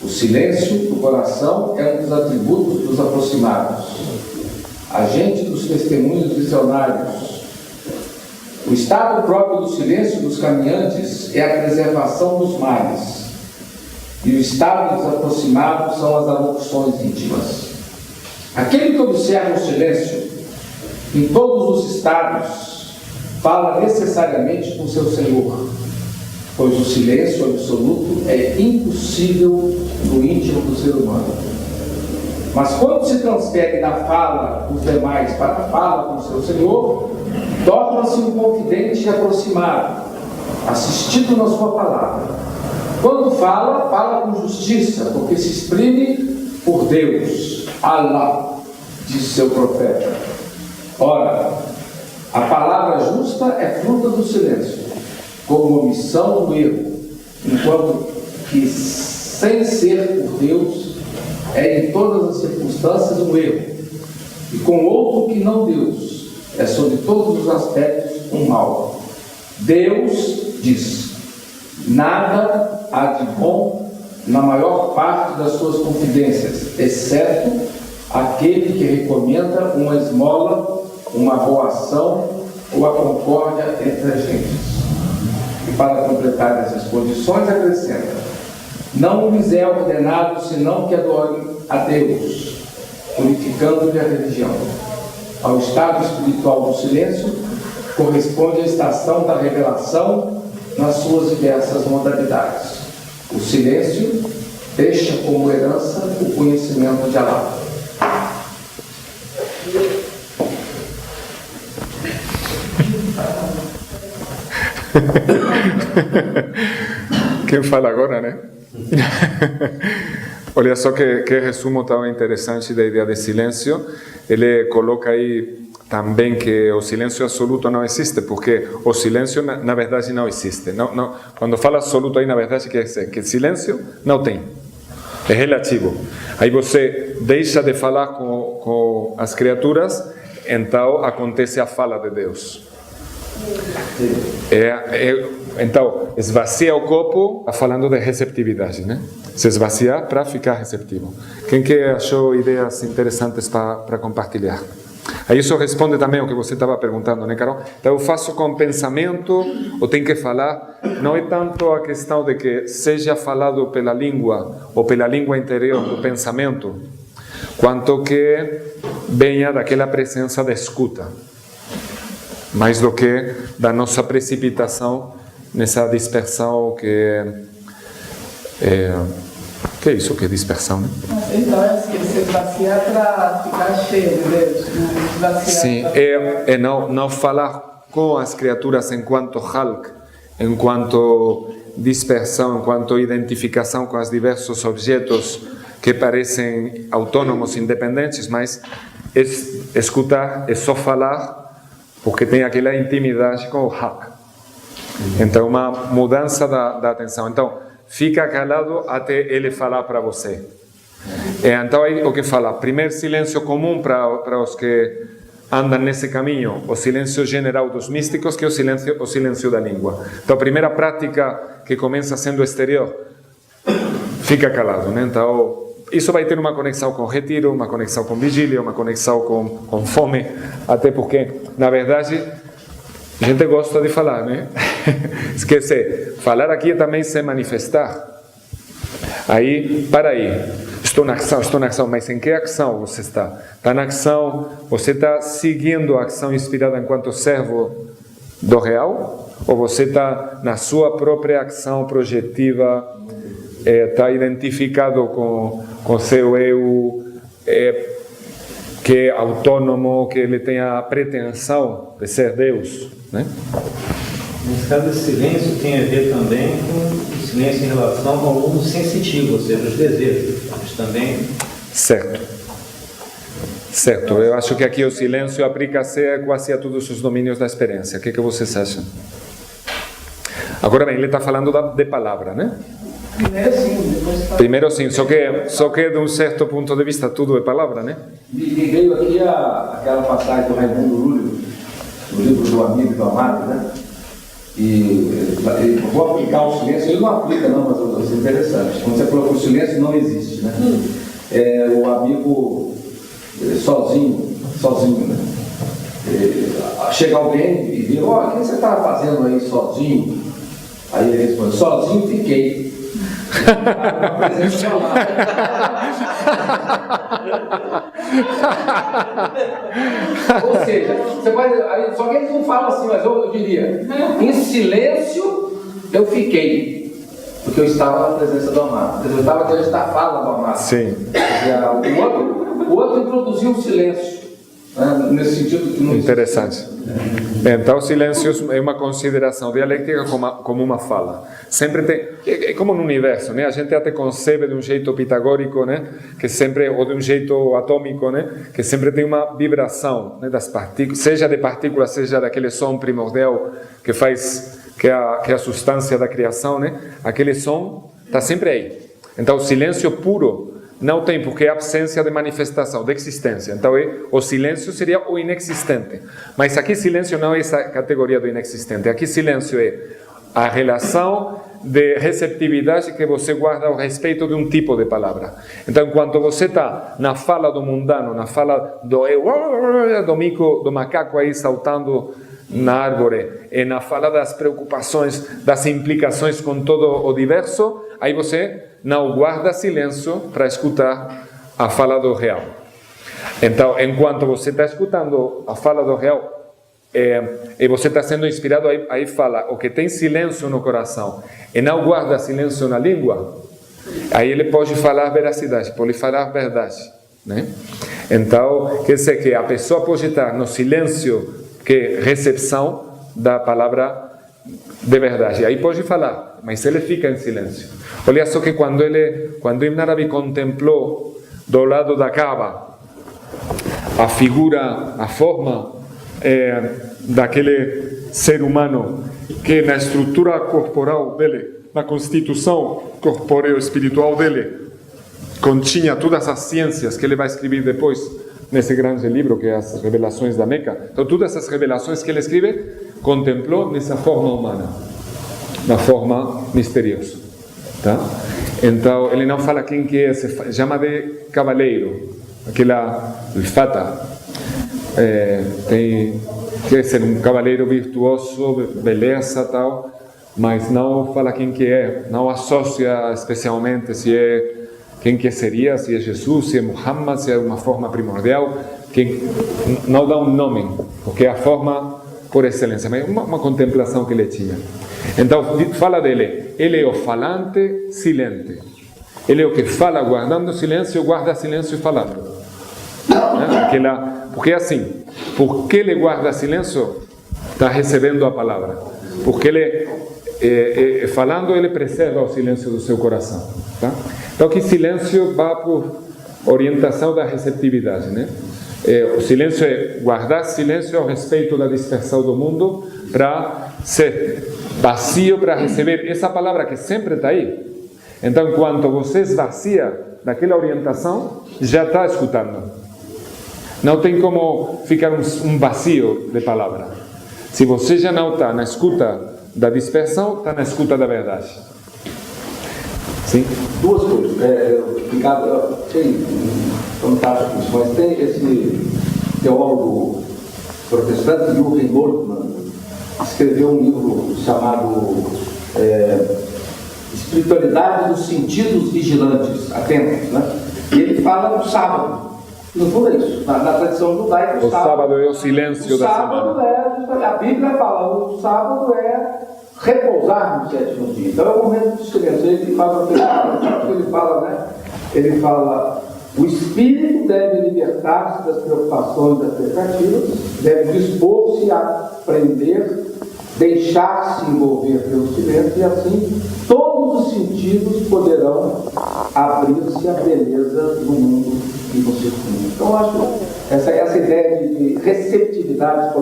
Speaker 5: O silêncio do coração é um dos atributos dos aproximados, agente dos testemunhos visionários. O estado próprio do silêncio dos caminhantes é a preservação dos males, e o estado dos aproximados são as alocuções íntimas. Aquele que observa o silêncio, em todos os estados, fala necessariamente com seu Senhor, pois o silêncio absoluto é impossível no íntimo do ser humano. Mas quando se transfere da fala dos demais para a fala com seu Senhor, torna-se um confidente aproximado, assistido na sua palavra. Quando fala, fala com justiça, porque se exprime por Deus, Allah, diz seu profeta. Ora, a palavra justa é fruto do silêncio, como omissão do erro, enquanto que, sem ser por Deus, é em todas as circunstâncias um erro, e com outro que não Deus, é sob todos os aspectos um mal. Deus diz: nada há de bom na maior parte das suas confidências, exceto aquele que recomenda uma esmola, uma boa ação ou a concórdia entre as gentes. E para completar essas condições, acrescenta: não lhes é ordenado senão que adorem a Deus, purificando-lhe a religião. Ao estado espiritual do silêncio corresponde a estação da revelação nas suas diversas modalidades. O silêncio deixa como herança o conhecimento de Allah.
Speaker 1: Quem fala agora, né? Olha só que resumo tão interessante da ideia de silêncio. Ele coloca aí também que o silêncio absoluto não existe, porque o silêncio na verdade não existe. Não, quando fala absoluto aí, na verdade quer dizer que silêncio não tem. É relativo. Aí você deixa de falar com as criaturas, então acontece a fala de Deus. Então, esvazia o copo, está falando de receptividade, né? Se esvaziar para ficar receptivo. Quem que achou ideias interessantes para compartilhar? Aí isso responde também ao que você estava perguntando, né, Carol? Então, eu faço com pensamento, ou tem que falar? Não é tanto a questão de que seja falado pela língua, ou pela língua interior do pensamento, quanto que venha daquela presença da escuta. Mais do que da nossa precipitação nessa dispersão que é isso que é dispersão, né?
Speaker 7: Então é assim, você esvaziar para ficar cheio de Deus, né?
Speaker 1: Sim, não falar com as criaturas enquanto halq, enquanto dispersão, enquanto identificação com os diversos objetos que parecem autônomos, independentes, mas escutar é só falar porque tem aquela intimidade com o haq. Então, uma mudança da atenção. Então, fica calado até ele falar para você. Então, aí o que fala? Primeiro silêncio comum para os que andam nesse caminho, o silêncio general dos místicos, que é o silêncio da língua. Então, a primeira prática que começa sendo exterior, fica calado, né? Então, isso vai ter uma conexão com retiro, uma conexão com vigília, uma conexão com fome, até porque, na verdade, a gente gosta de falar, né? Esquece, falar aqui é também se manifestar. Aí, para aí, estou na ação, mas em que ação você está? Está na ação, você está seguindo a ação inspirada enquanto servo do real? Ou você está na sua própria ação projetiva, está identificado com seu eu, que é autônomo, que ele tem a pretensão de ser Deus, né?
Speaker 8: Nesse caso, esse silêncio tem a ver também com o silêncio em relação ao mundo sensitivo, ou seja, os desejos. Mas também...
Speaker 1: Certo. Eu acho que aqui o silêncio aplica-se quase a todos os domínios da experiência. O que vocês acham? Agora bem, ele está falando de palavra, né?
Speaker 7: Primeiro sim, depois fala.
Speaker 1: Primeiro sim, só que de um certo ponto de vista tudo é palavra, né?
Speaker 5: Me veio aqui aquela passagem do Raimundo Lúlio, no livro do Amigo e do Amado, né? E vou aplicar o silêncio, ele não aplica não, mas vai ser interessante. Quando você falou que o silêncio não existe, né? O amigo sozinho, né? Chega alguém e diz, o que você está fazendo aí sozinho? Aí ele responde, sozinho fiquei. Ou seja, você pode, só que eles não falam assim, mas eu diria, em silêncio eu fiquei, porque eu estava na presença do amado, eu estava diante da fala do amado.
Speaker 1: Sim.
Speaker 5: O outro introduziu o silêncio, né? Nesse sentido que não
Speaker 1: interessante. Então, o silêncio é uma consideração dialética como uma fala. Sempre tem, é como no universo, né? A gente até concebe de um jeito pitagórico, né? Que sempre, ou de um jeito atômico, né? Que sempre tem uma vibração, né? Das partículas, seja de partículas, seja daquele som primordial que faz, que é a substância da criação, né? Aquele som está sempre aí. Então, o silêncio puro não tem, porque é a absência de manifestação, de existência. Então, o silêncio seria o inexistente. Mas aqui silêncio não é essa categoria do inexistente. Aqui silêncio é a relação de receptividade que você guarda ao respeito de um tipo de palavra. Então, enquanto você está na fala do mundano, na fala do mico, do macaco aí saltando na árvore, e na fala das preocupações, das implicações com todo o diverso, aí você não guarda silêncio para escutar a fala do real. Então, enquanto você está escutando a fala do real, e você está sendo inspirado, aí fala, o que tem silêncio no coração e não guarda silêncio na língua, aí ele pode falar veracidade, pode falar verdade, né? Então, quer dizer que a pessoa pode estar no silêncio, que é recepção da palavra de verdade, aí pode falar, mas ele fica em silêncio. Olha só que quando Ibn Arabi contemplou do lado da Kaaba a figura, a forma daquele ser humano, que na estrutura corporal dele, na constituição corpóreo espiritual dele, continha todas as ciências que ele vai escrever depois nesse grande livro que é as Revelações da Meca. Então, todas essas revelações que ele escreve, contemplou nessa forma humana, na forma misteriosa, tá? Então, ele não fala quem que é, se chama de cavaleiro, aquela fata, quer ser um cavaleiro virtuoso, beleza, tal, mas não fala quem que é, não associa especialmente se é quem que seria, se é Jesus, se é Muhammad, se é uma forma primordial, que não dá um nome, porque é a forma por excelência, mas uma contemplação que ele tinha. Então, fala dele, ele é o falante silente, ele é o que fala guardando silêncio, guarda silêncio falando, né? Porque é assim, porque ele guarda silêncio, está recebendo a palavra, porque ele, falando, ele preserva o silêncio do seu coração, tá? Então, que silêncio vá por orientação da receptividade, né? O silêncio é guardar silêncio ao respeito da dispersão do mundo, para ser vazio para receber essa palavra que sempre está aí. Então, enquanto você esvazia daquela orientação, já está escutando. Não tem como ficar um vazio de palavra. Se você já não está na escuta da dispersão, está na escuta da verdade. Sim?
Speaker 5: Duas coisas. Achei fantástico isso, mas tem esse teólogo protestante, Jürgen Moltmann, escreveu um livro chamado Espiritualidade dos Sentidos Vigilantes, atentos, né? E ele fala do sábado. No fundo é isso. Na tradição judaica,
Speaker 1: o sábado é o silêncio da semana.
Speaker 5: A Bíblia fala, o sábado é repousar no sétimo dia. Então é o momento do silêncio. Ele faz uma pergunta, ele fala, né? Ele fala, o espírito deve libertar-se das preocupações, das expectativas, deve dispor-se a aprender, deixar-se envolver pelo silêncio, e assim todos os sentidos poderão abrir-se à beleza do mundo que você conhece. Então, eu acho essa ideia de receptividade,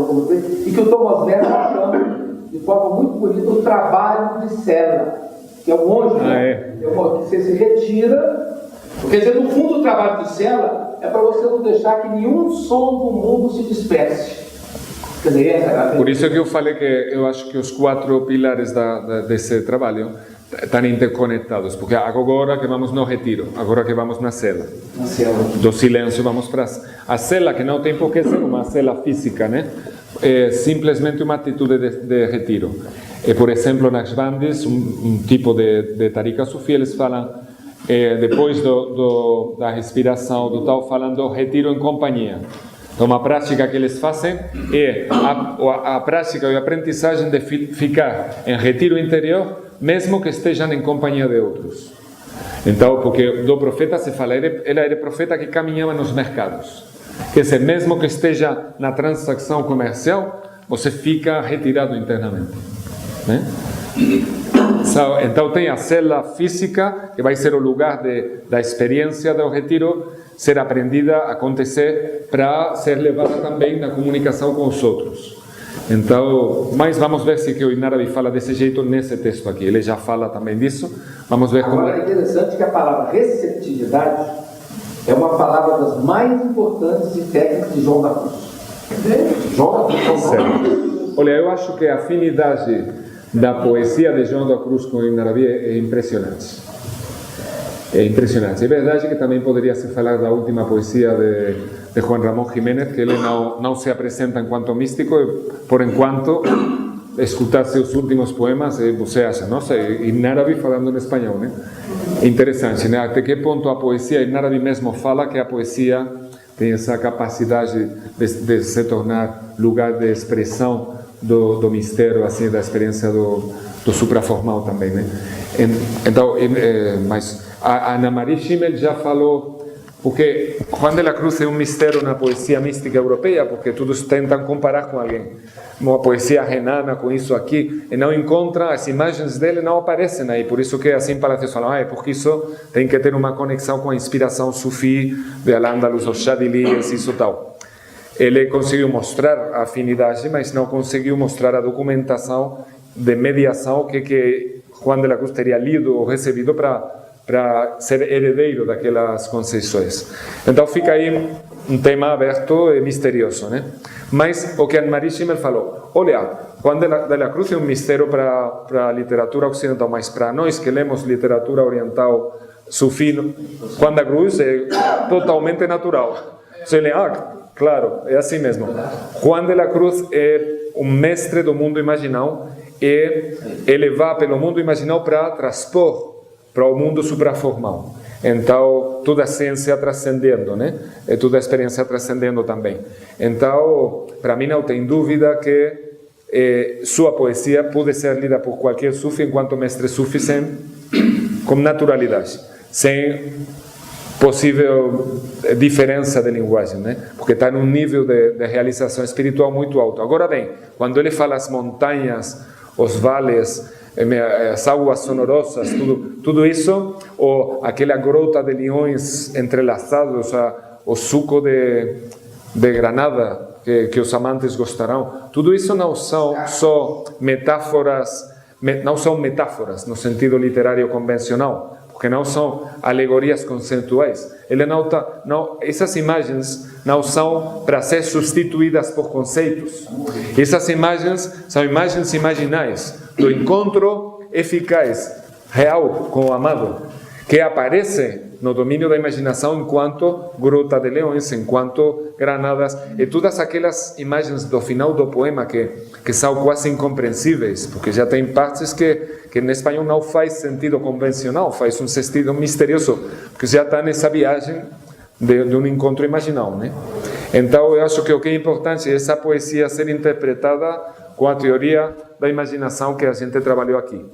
Speaker 5: e que o Thomas Merton chama de forma muito bonita o trabalho de cela, que é o monge,
Speaker 1: Ah,
Speaker 5: né?
Speaker 1: é.
Speaker 5: Que você se retira. Quer dizer, no fundo, o trabalho de cela é para você não deixar que nenhum som do mundo se disperse. Quer dizer, essa é a
Speaker 1: Por isso que eu falei que eu acho que os 4 pilares desse trabalho estão interconectados, porque agora que vamos no retiro, agora que vamos na cela, do silêncio vamos para a cela, que não tem por que ser uma cela física, né? É simplesmente uma atitude de retiro. E, por exemplo, nas bandas, tipo de tarika sufi, eles falam, depois da respiração, do tal, falam do retiro em companhia. Então, uma prática que eles fazem é a prática e a aprendizagem de ficar em retiro interior, mesmo que estejam em companhia de outros. Então, porque do profeta se fala, ele era profeta que caminhava nos mercados. Quer dizer, mesmo que esteja na transação comercial, você fica retirado internamente, né? Então tem a cela física, que vai ser o lugar da experiência do retiro, ser aprendida, acontecer, para ser levada também na comunicação com os outros. Então, mas vamos ver se que o Inarabi fala desse jeito nesse texto aqui. Ele já fala também disso. Vamos ver como...
Speaker 5: Agora é interessante que a palavra receptividade é uma palavra das mais importantes e técnicas de João da Cruz. João da Cruz.
Speaker 1: Certo. Olha, eu acho que a afinidade da poesia de João da Cruz com o Inarabi é impressionante. É impressionante. É verdade que também poderia se falar da última poesia de Juan Ramón Jiménez, que ele não se apresenta enquanto místico, por enquanto, escutar seus últimos poemas, você acha, nossa, em árabe falando em espanhol, né? Interessante, né? Até que ponto a poesia, em árabe mesmo fala que a poesia tem essa capacidade de se tornar lugar de expressão do mistério, assim, da experiência do supraformal também, né? Então, mas a Ana Maria Schimmel já falou, porque Juan de la Cruz é um mistério na poesia mística europeia, porque todos tentam comparar com alguém, uma poesia renana com isso aqui, e não encontram, as imagens dele não aparecem aí, por isso que assim Palacios falam, porque isso tem que ter uma conexão com a inspiração sufi de Al-Ándalus, os Shadilias, isso tal. Ele conseguiu mostrar a afinidade, mas não conseguiu mostrar a documentação de mediação que Juan de la Cruz teria lido ou recebido para ser herdeiro daquelas conceições. Então fica aí um tema aberto e misterioso, né? Mas o que Anne-Marie Schimmel falou, olha, Juan de la Cruz é um mistério para a literatura ocidental, mas para nós que lemos literatura oriental sufi, Juan da Cruz é totalmente natural. Você lê, claro, é assim mesmo. Juan de la Cruz é um mestre do mundo imaginal e ele vai pelo mundo imaginal para transpor para o mundo supraformal. Então, toda a ciência transcendendo, né? E toda a experiência transcendendo também. Então, para mim não tem dúvida que sua poesia pode ser lida por qualquer sufi enquanto mestre sufi com naturalidade, sem possível diferença de linguagem, né? Porque está num nível de realização espiritual muito alto. Agora bem, quando ele fala as montanhas, os vales, as águas sonorosas, tudo isso, ou aquela grota de leões entrelaçados, o suco de granada que os amantes gostarão, tudo isso não são só metáforas, não são metáforas no sentido literário convencional, porque não são alegorias conceituais. Essas imagens não são para ser substituídas por conceitos. Essas imagens são imagens imaginais do encontro eficaz, real com o amado, que aparece no domínio da imaginação enquanto grota de leões, enquanto granadas, e todas aquelas imagens do final do poema que são quase incompreensíveis, porque já tem partes que em espanhol não faz sentido convencional, faz um sentido misterioso, porque já está nessa viagem de um encontro imaginal, né? Então eu acho que o que é importante é essa poesia ser interpretada com a teoria da imaginação que a gente trabalhou aqui.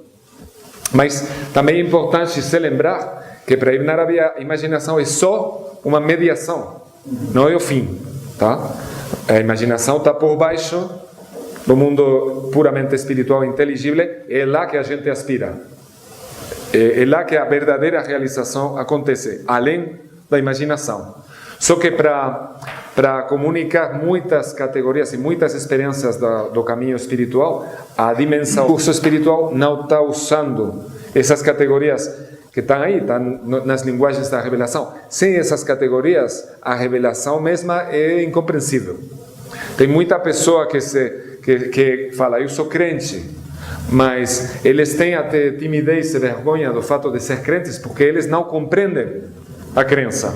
Speaker 1: Mas também é importante se lembrar que para Ibn Arabi a imaginação é só uma mediação, não é o fim, tá? A imaginação está por baixo do mundo puramente espiritual inteligível, é lá que a gente aspira, é lá que a verdadeira realização acontece, além da imaginação. Só que para comunicar muitas categorias e muitas experiências do caminho espiritual, a dimensão do curso espiritual não está usando Essas categorias que estão aí, estão nas linguagens da revelação. Sem essas categorias, a revelação mesma é incompreensível. Tem muita pessoa que fala, eu sou crente, mas eles têm até timidez e vergonha do fato de ser crentes, porque eles não compreendem a crença.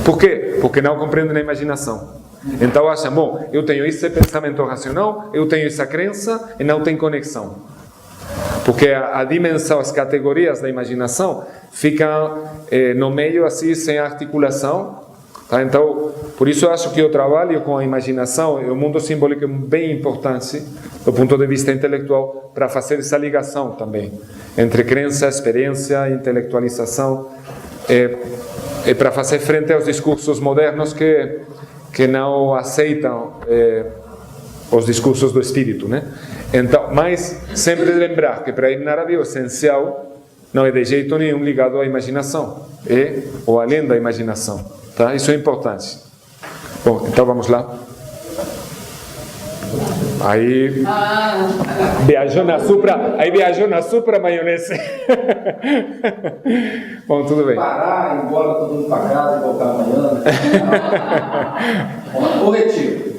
Speaker 1: Por quê? Porque não compreendem a imaginação. Então acham, bom, eu tenho esse pensamento racional, eu tenho essa crença e não tem conexão. Porque a dimensão, as categorias da imaginação ficam no meio assim, sem articulação. Tá? Então, por isso eu acho que o trabalho com a imaginação e o mundo simbólico é bem importante do ponto de vista intelectual para fazer essa ligação também entre crença, experiência, intelectualização e para fazer frente aos discursos modernos que não aceitam os discursos do espírito, né? Então, mas sempre lembrar que para Ibn Arabi o essencial não é de jeito nenhum ligado à imaginação, é ou além da imaginação, tá? Isso é importante. Bom, então vamos lá. Aí viajou na Supra maionese. Bom, tudo bem.
Speaker 5: Parar, ir embora todo mundo para casa e voltar amanhã. O retiro.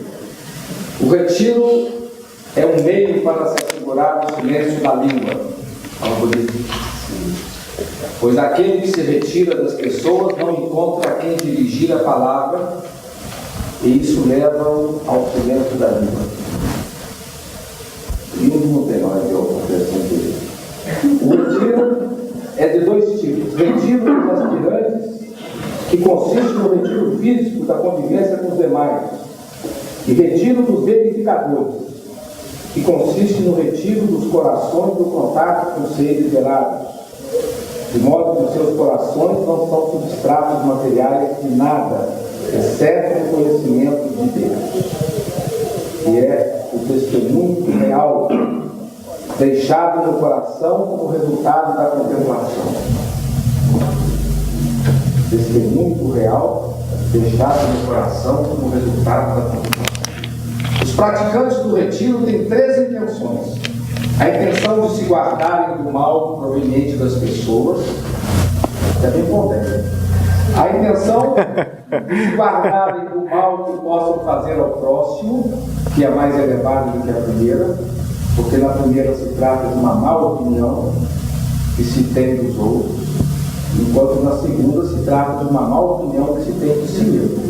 Speaker 5: O retiro é um meio para se assegurar o silêncio da língua. Pois aquele que se retira das pessoas não encontra a quem dirigir a palavra, e isso leva-o ao silêncio da língua. E não tem hora de oposição dele. O retiro é de dois tipos: retiro dos aspirantes, que consiste no retiro físico da convivência com os demais, e retiro dos verificadores, que consiste no retiro dos corações do contato com seres velados, de modo que os seus corações não são substratos materiais de nada, exceto o conhecimento de Deus, que é o testemunho real deixado no coração como resultado da contemplação. Testemunho real deixado no coração como resultado da contemplação. Os praticantes do retiro têm três intenções: a intenção de se guardarem do mal proveniente das pessoas, é bem importante. A intenção de se guardarem do mal que possam fazer ao próximo, que é mais elevado do que a primeira, porque na primeira se trata de uma má opinião que se tem dos outros, enquanto na segunda se trata de uma má opinião que se tem de si mesmo.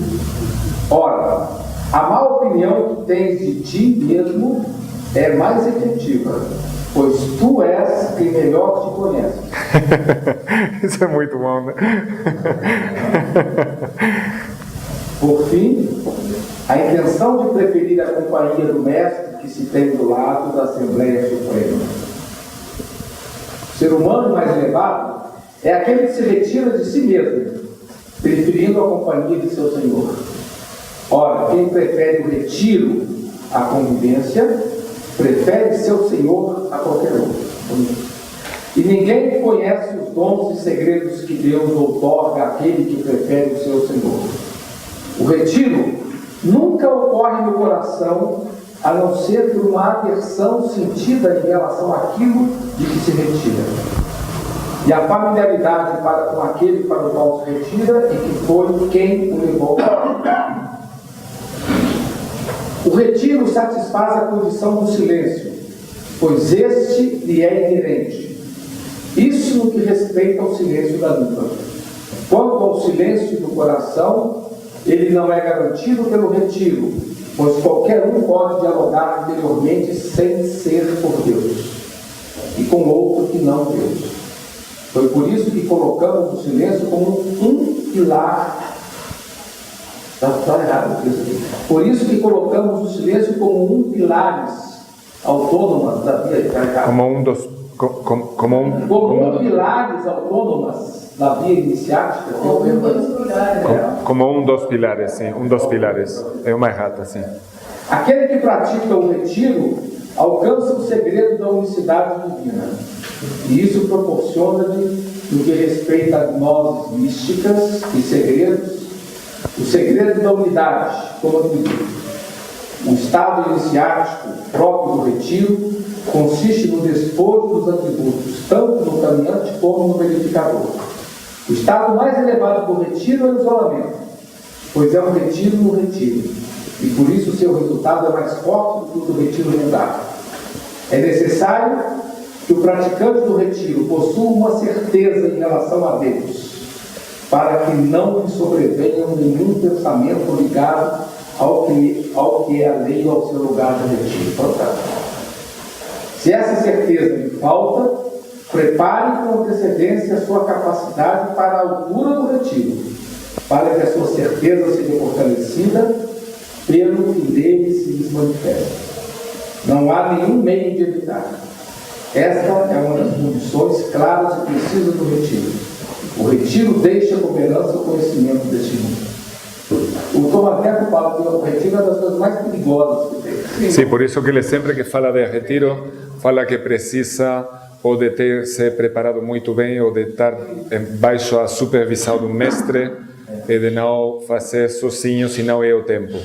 Speaker 5: Ora, a má opinião que tens de ti mesmo é mais efetiva, pois tu és quem melhor te conhece.
Speaker 1: Isso é muito bom, né?
Speaker 5: Por fim, a intenção de preferir a companhia do mestre que se tem do lado da Assembleia Suprema. O ser humano mais elevado é aquele que se retira de si mesmo, preferindo a companhia de seu Senhor. Ora, quem prefere o retiro à convivência, prefere seu Senhor a qualquer outro. E ninguém conhece os dons e segredos que Deus outorga àquele que prefere o seu Senhor. O retiro nunca ocorre no coração, a não ser por uma aversão sentida em relação àquilo de que se retira. E a familiaridade para com aquele para o qual se retira e que foi quem o levou para o retiro satisfaz a condição do silêncio, pois este lhe é inerente. Isso no que respeita ao silêncio da língua. Quanto ao silêncio do coração, ele não é garantido pelo retiro, pois qualquer um pode dialogar interiormente sem ser por Deus, e com outro que não Deus. Foi por isso que colocamos o silêncio como um pilar. Está errado isso aqui. Por isso que colocamos o silêncio como um pilares autônomas da via iniciática. Como pilares autônomas da via iniciática.
Speaker 1: Como um dos pilares, sim. Um dos pilares. É uma errata, sim.
Speaker 5: Aquele que pratica o retiro alcança o segredo da unicidade divina. E isso proporciona-lhe, no que respeita a gnoses místicas e segredos, o segredo da unidade, como eu disse. O estado iniciático próprio do retiro consiste no despojo dos atributos, tanto no caminhante como no verificador. O estado mais elevado do retiro é o isolamento, pois é um retiro no retiro, e por isso o seu resultado é mais forte do que o do retiro rendável. É necessário que o praticante do retiro possua uma certeza em relação a Deus, para que não lhe sobrevenha nenhum pensamento ligado ao que é alheio ao seu lugar de retiro. Portanto, se essa certeza lhe falta, prepare com antecedência a sua capacidade para a altura do retiro, para que a sua certeza seja fortalecida pelo que dele se lhes manifesta. Não há nenhum meio de evitar. Esta é uma das condições claras e precisas do retiro. O retiro deixa como herança o conhecimento deste mundo. O Tomás Neto fala que o retiro é uma das coisas mais perigosas que tem.
Speaker 1: Sim, por isso que ele sempre que fala de retiro, fala que precisa ou de ter se preparado muito bem, ou de estar embaixo da supervisão do mestre, e de não fazer sozinho, se não é o tempo.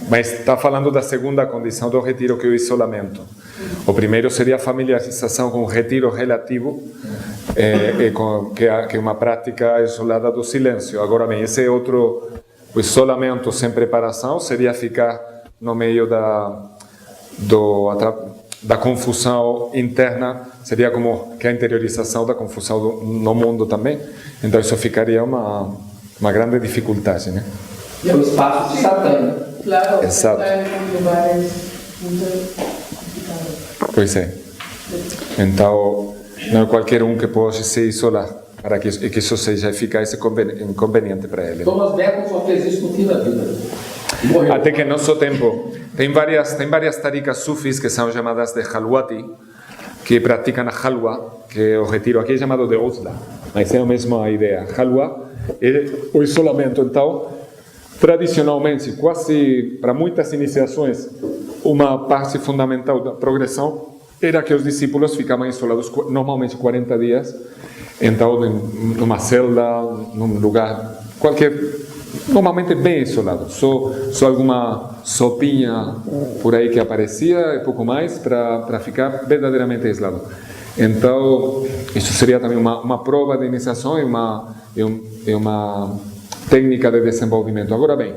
Speaker 1: Mas está falando da segunda condição do retiro, que é o isolamento. O primeiro seria a familiarização com o retiro relativo, que é uma prática isolada do silêncio. Agora bem, esse é outro, o isolamento sem preparação seria ficar no meio da confusão interna, seria como que a interiorização da confusão no mundo também. Então isso ficaria uma grande dificuldade, né?
Speaker 5: E é o espaço de Satã.
Speaker 7: Claro,
Speaker 1: exato. Pois é. Então, não é qualquer um que pode se isolar para que isso seja eficaz e conveniente para ele.
Speaker 5: Thomas Becket só fez isso no fim da vida. Morreu.
Speaker 1: Até que em nosso tempo, tem várias tarikas sufis que são chamadas de Halwati, que praticam a halwa, que é o retiro aqui é chamado de Uzla, mas é a mesma ideia. Halwa é o isolamento. Então, tradicionalmente, quase para muitas iniciações, uma parte fundamental da progressão era que os discípulos ficavam isolados normalmente 40 dias, então numa cela, num lugar qualquer, normalmente bem isolado, só alguma sopinha por aí que aparecia e pouco mais para ficar verdadeiramente isolado. Então isso seria também uma prova de iniciação e uma técnica de desenvolvimento. Agora bem,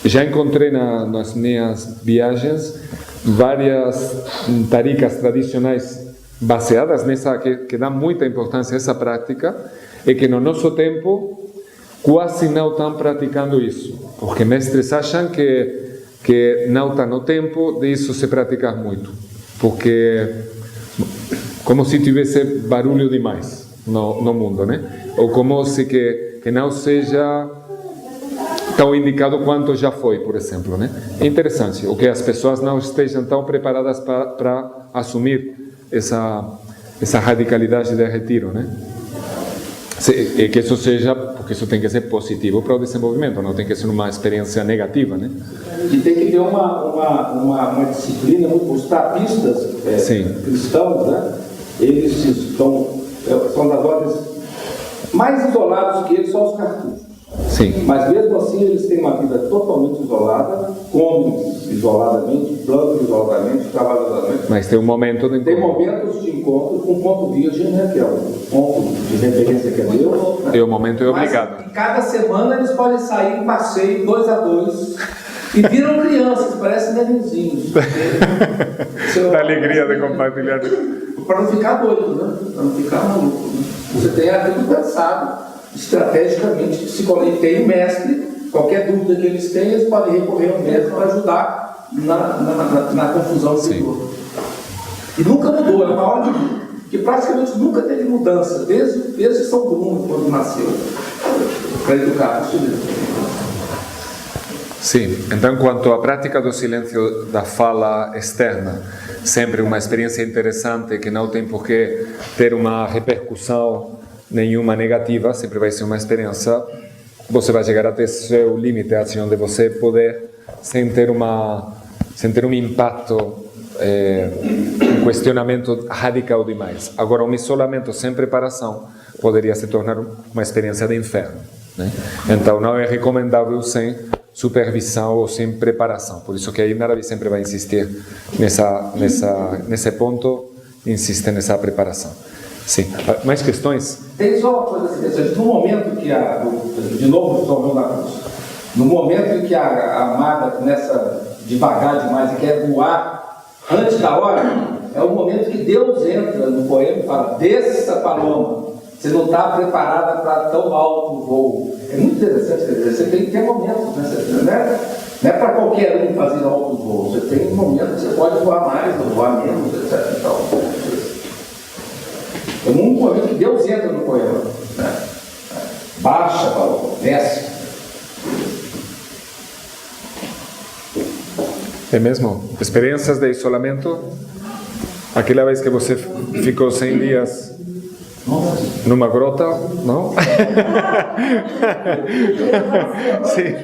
Speaker 1: já encontrei nas minhas viagens várias tarikas tradicionais baseadas nessa, que dá muita importância a essa prática, e que no nosso tempo quase não estão praticando isso, porque mestres acham que não está no tempo de isso se praticar muito, porque como se tivesse barulho demais no mundo, né? Ou como se que não seja tão indicado quanto já foi, por exemplo, né? É interessante, o que as pessoas não estejam tão preparadas para assumir essa radicalidade de retiro, né? E que isso seja, porque isso tem que ser positivo para o desenvolvimento, não tem que ser uma experiência negativa, né?
Speaker 5: E tem que ter uma disciplina, os tapistas cristãos, né? Eles são das ordens mais isolados que eles, só os cartuchos.
Speaker 1: Sim.
Speaker 5: Mas mesmo assim eles têm uma vida totalmente isolada, comem isoladamente, plantam isoladamente, trabalham isoladamente.
Speaker 1: Mas tem um momento de encontro.
Speaker 5: Tem momentos de encontro com ponto virgem, né, que é o ponto de referência que é Deus. Né?
Speaker 1: E o momento é obrigado.
Speaker 5: Mas cada semana eles podem sair em passeio 2 a 2 e viram crianças, parecem nenenzinhos.
Speaker 1: Da alegria de compartilhar.
Speaker 5: Para não ficar doido, né? Para não ficar maluco. Né? Você tem aquilo pensado estrategicamente, psicologicamente. Tem um mestre, qualquer dúvida que eles tenham, eles podem recorrer ao mestre para ajudar na confusão interior. E nunca mudou, é uma ordem que praticamente nunca teve mudança, desde São Bruno, quando nasceu, para educar os estudantes.
Speaker 1: Sim, então quanto à prática do silêncio da fala externa, sempre uma experiência interessante que não tem por que ter uma repercussão nenhuma negativa, sempre vai ser uma experiência, você vai chegar até seu limite, assim, onde você poder, sem ter um impacto, um questionamento radical demais. Agora, um isolamento sem preparação poderia se tornar uma experiência de inferno, né? Então, não é recomendável sem supervisão ou sem preparação. Por isso que aí Naravi sempre vai insistir nesse ponto, insiste nessa preparação. Sim. Mais questões?
Speaker 5: Tem só uma coisa interessante. No momento que de novo, São João da Cruz, no momento em que a amada começa devagar demais e quer voar antes da hora, é o momento que Deus entra no poema e fala: desça, Paloma, você não está preparada para tão alto voo. É muito interessante, quer dizer, você tem que ter momentos, né? Não é para qualquer um fazer alto voo, você tem um momento que você pode voar mais, ou voar menos, etc. Então, é um momento que Deus entra no poema, né? Baixa, Paloma, desce.
Speaker 1: É mesmo? Experiências de isolamento? Aquela vez que você ficou 100 dias numa grota, não? Sim.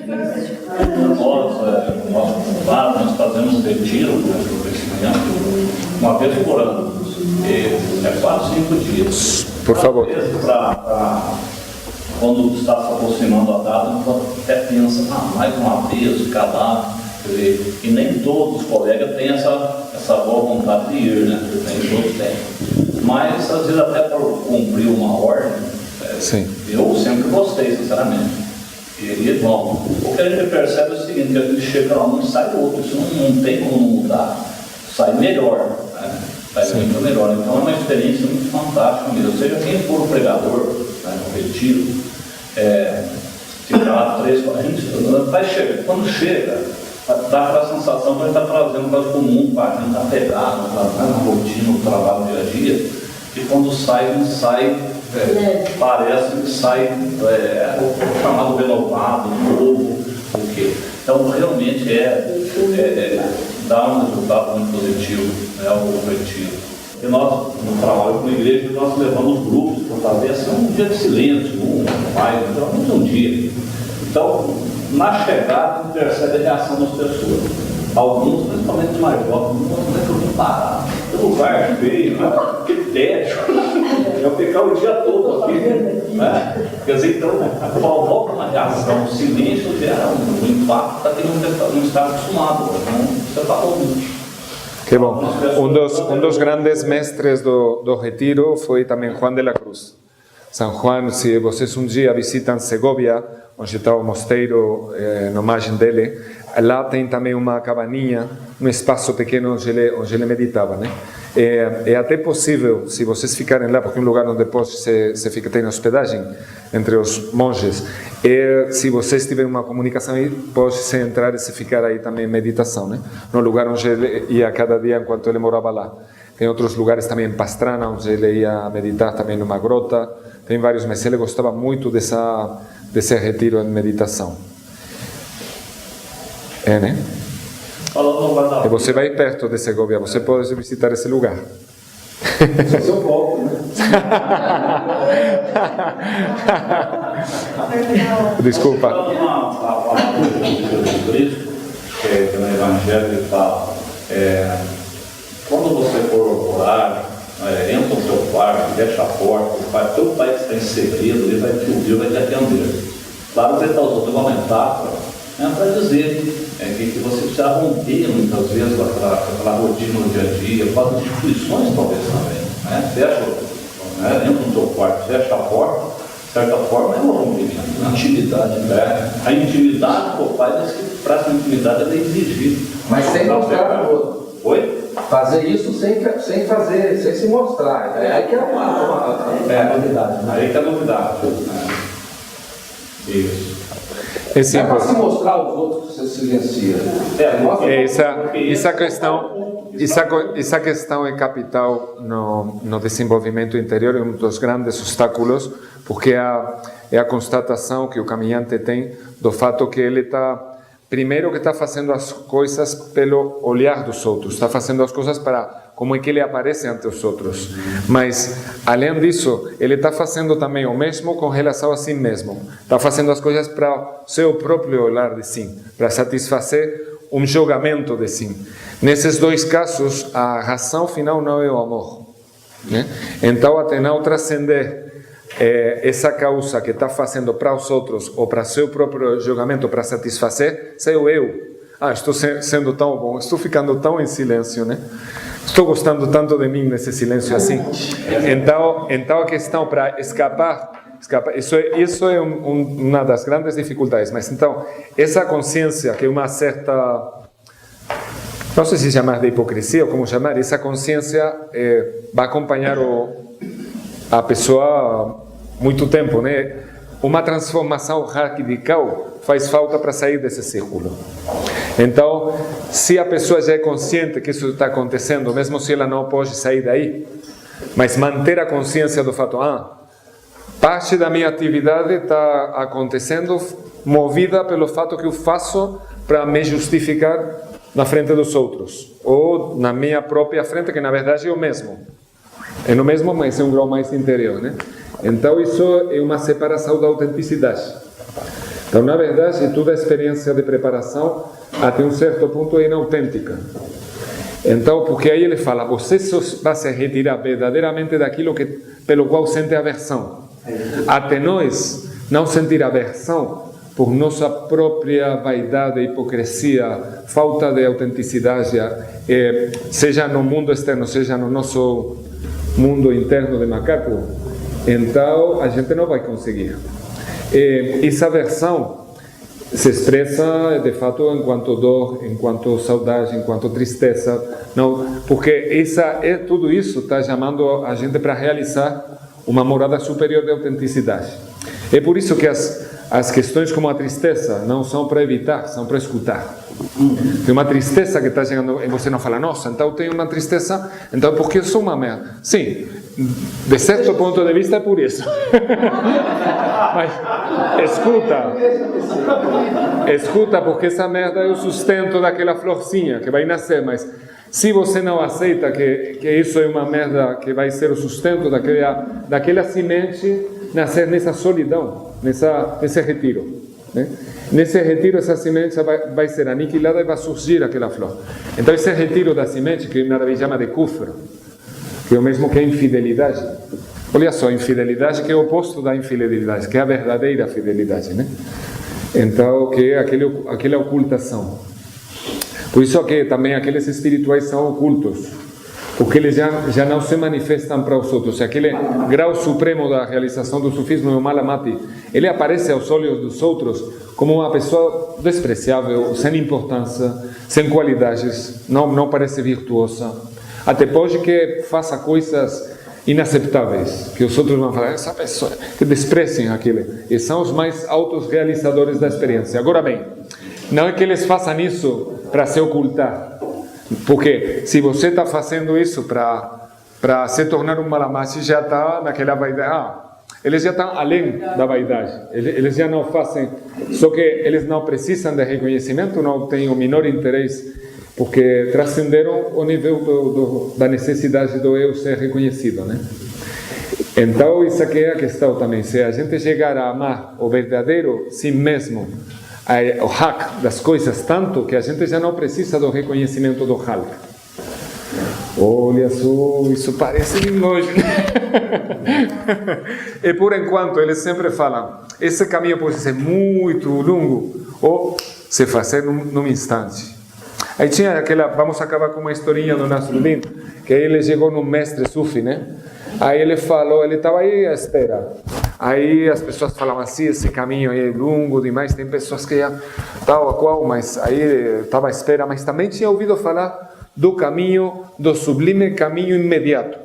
Speaker 9: Nós fazemos um retiro, uma vez por ano. É 4, 5 dias.
Speaker 1: Por favor.
Speaker 9: Quando está se aproximando a data, a gente até pensa, mais uma vez, ficar lá. E nem todos os colegas têm essa boa vontade de ir, né? Nem todos têm. Mas, às vezes, até por cumprir uma ordem, eu sempre gostei, sinceramente. E bom, o que a gente percebe é o seguinte, que a gente chega lá, um e sai outro, isso não tem como mudar, sai melhor, né? Sai muito melhor. Então é uma experiência muito fantástica mesmo. Seja quem for o pregador, né, no retiro, ficar lá 3, 4, a gente vai chegar, quando chega, dá aquela sensação que a gente está trazendo coisa comum, a gente está pegado, está na rotina, no trabalho do dia a dia, e quando sai, a gente sai, parece que sai chamado renovado, novo, o quê? Então, realmente dá um resultado muito positivo, né, o retiro. E nós, no trabalho com a igreja, nós levamos grupos para fazer assim, um dia de silêncio, geralmente um dia. Então, na chegada, a gente percebe a reação das pessoas. Alguns, principalmente mais jovens, não é que eu vou parar. O lugar feio, que tédio. Eu ficar o dia todo aqui. Né? Quer dizer, então, volta uma reação. O silêncio gera um impacto para quem não está acostumado. Então, você falou muito.
Speaker 1: Que bom. Um dos grandes mestres do retiro foi também Juan de la Cruz. São Juan, se vocês um dia visitam Segovia, onde está o mosteiro, na margem dele, lá tem também uma cabaninha, um espaço pequeno onde ele meditava, né? É até possível, se vocês ficarem lá, porque é um lugar onde depois você fica, tem hospedagem entre os monges, se vocês tiverem uma comunicação aí, pode-se entrar e se ficar aí também em meditação, né? No lugar onde ele ia cada dia enquanto ele morava lá. Tem outros lugares também em Pastrana, onde ele ia meditar também numa grota. Tem vários, mas ele gostava muito desse retiro em meditação. Né? E você vai perto de Segovia, você pode visitar esse lugar.
Speaker 5: Se eu volto, né?
Speaker 1: Desculpa.
Speaker 9: Uma palavra de Jesus Cristo, que no Evangelho ele fala, quando você for orar, entra no seu quarto, fecha a porta, teu pai que está em segredo, ele vai te ouvir, vai te atender. Claro que ele está usando uma metáfora para dizer que você precisa romper muitas vezes aquela rotina no dia a dia, com as instituições talvez também. Né? Fecha, entra no seu quarto, fecha a porta, de certa forma é um rompimento, uma intimidade. Né? A intimidade com o pai, diz que para essa intimidade é exigir.
Speaker 5: Mas sem mostrar o outro.
Speaker 9: Oi?
Speaker 5: Fazer isso sem se mostrar. Aí que é a novidade. Né?
Speaker 9: Aí que é a novidade. Isso.
Speaker 5: É para se mostrar aos outros que você silencia.
Speaker 1: Essa questão é capital no desenvolvimento interior, é um dos grandes obstáculos, porque é a constatação que o caminhante tem do fato que ele está, primeiro que está fazendo as coisas pelo olhar dos outros, está fazendo as coisas para como é que ele aparece ante os outros. Mas, além disso, ele está fazendo também o mesmo com relação a si mesmo. Está fazendo as coisas para o seu próprio olhar de si, para satisfazer um julgamento de si. Nesses dois casos, a razão final não é o amor. Né? Então, até não transcender essa causa que está fazendo para os outros ou para seu próprio julgamento, para satisfazer, sou eu. Estou sendo tão bom, estou ficando tão em silêncio, né? Estou gostando tanto de mim nesse silêncio assim. Então a questão para escapar, isso é uma das grandes dificuldades. Mas então, essa consciência que é uma certa, não sei se chamar de hipocrisia ou como chamar, essa consciência vai acompanhar a pessoa muito tempo, né? Uma transformação radical faz falta para sair desse círculo. Então, se a pessoa já é consciente que isso está acontecendo, mesmo se ela não pode sair daí, mas manter a consciência do fato, parte da minha atividade está acontecendo movida pelo fato que eu faço para me justificar na frente dos outros, ou na minha própria frente, que na verdade é o mesmo. É o mesmo, mas é um grau mais interior, né? Então, isso é uma separação da autenticidade. Então, na verdade, toda a experiência de preparação, até um certo ponto, é inautêntica. Então, porque aí ele fala, você só vai se retirar verdadeiramente daquilo pelo qual sente aversão. Até nós não sentir aversão por nossa própria vaidade, hipocrisia, falta de autenticidade, seja no mundo externo, seja no nosso mundo interno de macaco, então a gente não vai conseguir. Essa aversão se expressa de fato enquanto dor, enquanto saudade, enquanto tristeza, não, porque tudo isso está chamando a gente para realizar uma morada superior de autenticidade. É por isso que as questões como a tristeza não são para evitar, são para escutar. Tem uma tristeza que está chegando e você não fala, nossa, então eu tenho uma tristeza, então porque eu sou uma merda. Sim, de certo ponto de vista é por isso. Mas escuta, porque essa merda é o sustento daquela florzinha que vai nascer, mas se você não aceita que isso é uma merda que vai ser o sustento daquela semente nascer nessa solidão, nesse retiro, né? Nesse retiro essa semente vai ser aniquilada e vai surgir aquela flor. Então esse retiro da semente, que na Bíblia chama de kufr, que é o mesmo que a infidelidade. Olha só, a infidelidade que é o oposto da infidelidade, que é a verdadeira fidelidade, né? Então, que é aquela ocultação. Por isso que também aqueles espirituais são ocultos, porque eles já não se manifestam para os outros. Aquele grau supremo da realização do sufismo, o Malamati, ele aparece aos olhos dos outros como uma pessoa despreciável, sem importância, sem qualidades, não parece virtuosa. Até pode que faça coisas inaceitáveis, que os outros vão falar, essa pessoa, que desprezem aquele. E são os mais altos realizadores da experiência. Agora bem, não é que eles façam isso para se ocultar, porque se você está fazendo isso para se tornar um malamate, já está naquela vaidade. Eles já estão além da vaidade, eles já não fazem, só que eles não precisam de reconhecimento, não têm o menor interesse, porque transcenderam o nível da necessidade do eu ser reconhecido, né? Então, isso aqui é a questão também. Se a gente chegar a amar o verdadeiro si mesmo, o hak das coisas, tanto que a gente já não precisa do reconhecimento do halk. Olha só, isso parece longe. E por enquanto, eles sempre falam, esse caminho pode ser muito longo, ou se fazer num instante. Aí tinha vamos acabar com uma historinha do Nasruddin, que ele chegou num mestre sufi, né? Aí ele falou, ele estava aí à espera. Aí as pessoas falavam assim, esse caminho aí é longo demais, tem pessoas que já tal qual, mas aí estava à espera, mas também tinha ouvido falar do caminho, do sublime caminho imediato.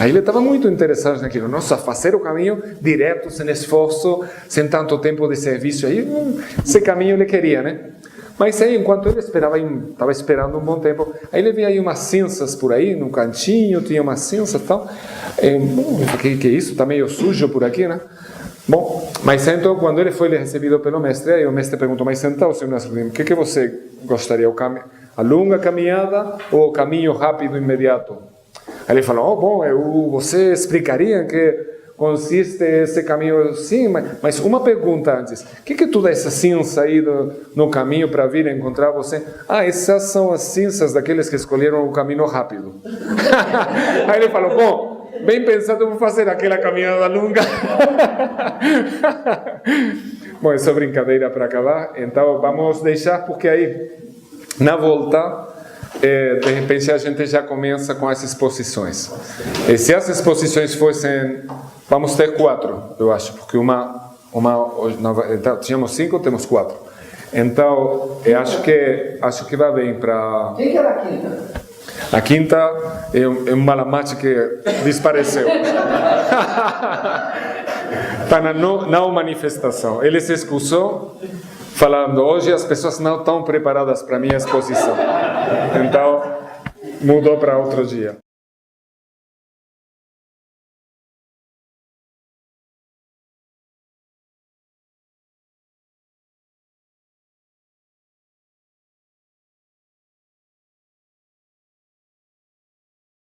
Speaker 1: Aí ele estava muito interessado naquilo, nossa, fazer o caminho direto, sem esforço, sem tanto tempo de serviço, aí esse caminho ele queria, né? Mas aí, enquanto ele estava esperando um bom tempo, aí ele via aí umas cinzas por aí, no cantinho, tinha umas cinzas e tal. Que é isso? Está meio sujo por aqui, né? Bom, mas então, quando ele foi recebido pelo mestre, aí o mestre perguntou, mas então, senhor Nasruddin, o que você gostaria? A longa caminhada ou o caminho rápido, imediato? Aí ele falou, você explicaria que consiste esse caminho? Sim, mas uma pergunta antes. O que é toda essa cinza aí no caminho para vir encontrar você? Essas são as cinzas daqueles que escolheram o caminho rápido. Aí ele falou, bem pensado, vou fazer aquela caminhada longa. Bom, é só brincadeira para acabar. Então, vamos deixar, porque aí, na volta, de repente, a gente já começa com as exposições. E se as exposições fossem... Vamos ter 4, eu acho, porque então, tínhamos 5, temos 4. Então, eu acho que vai bem para...
Speaker 5: Quem que era a quinta?
Speaker 1: A quinta é um malamate que desapareceu. Está na manifestação. Ele se excusou, falando, hoje as pessoas não estão preparadas para a minha exposição. Então, mudou para outro dia.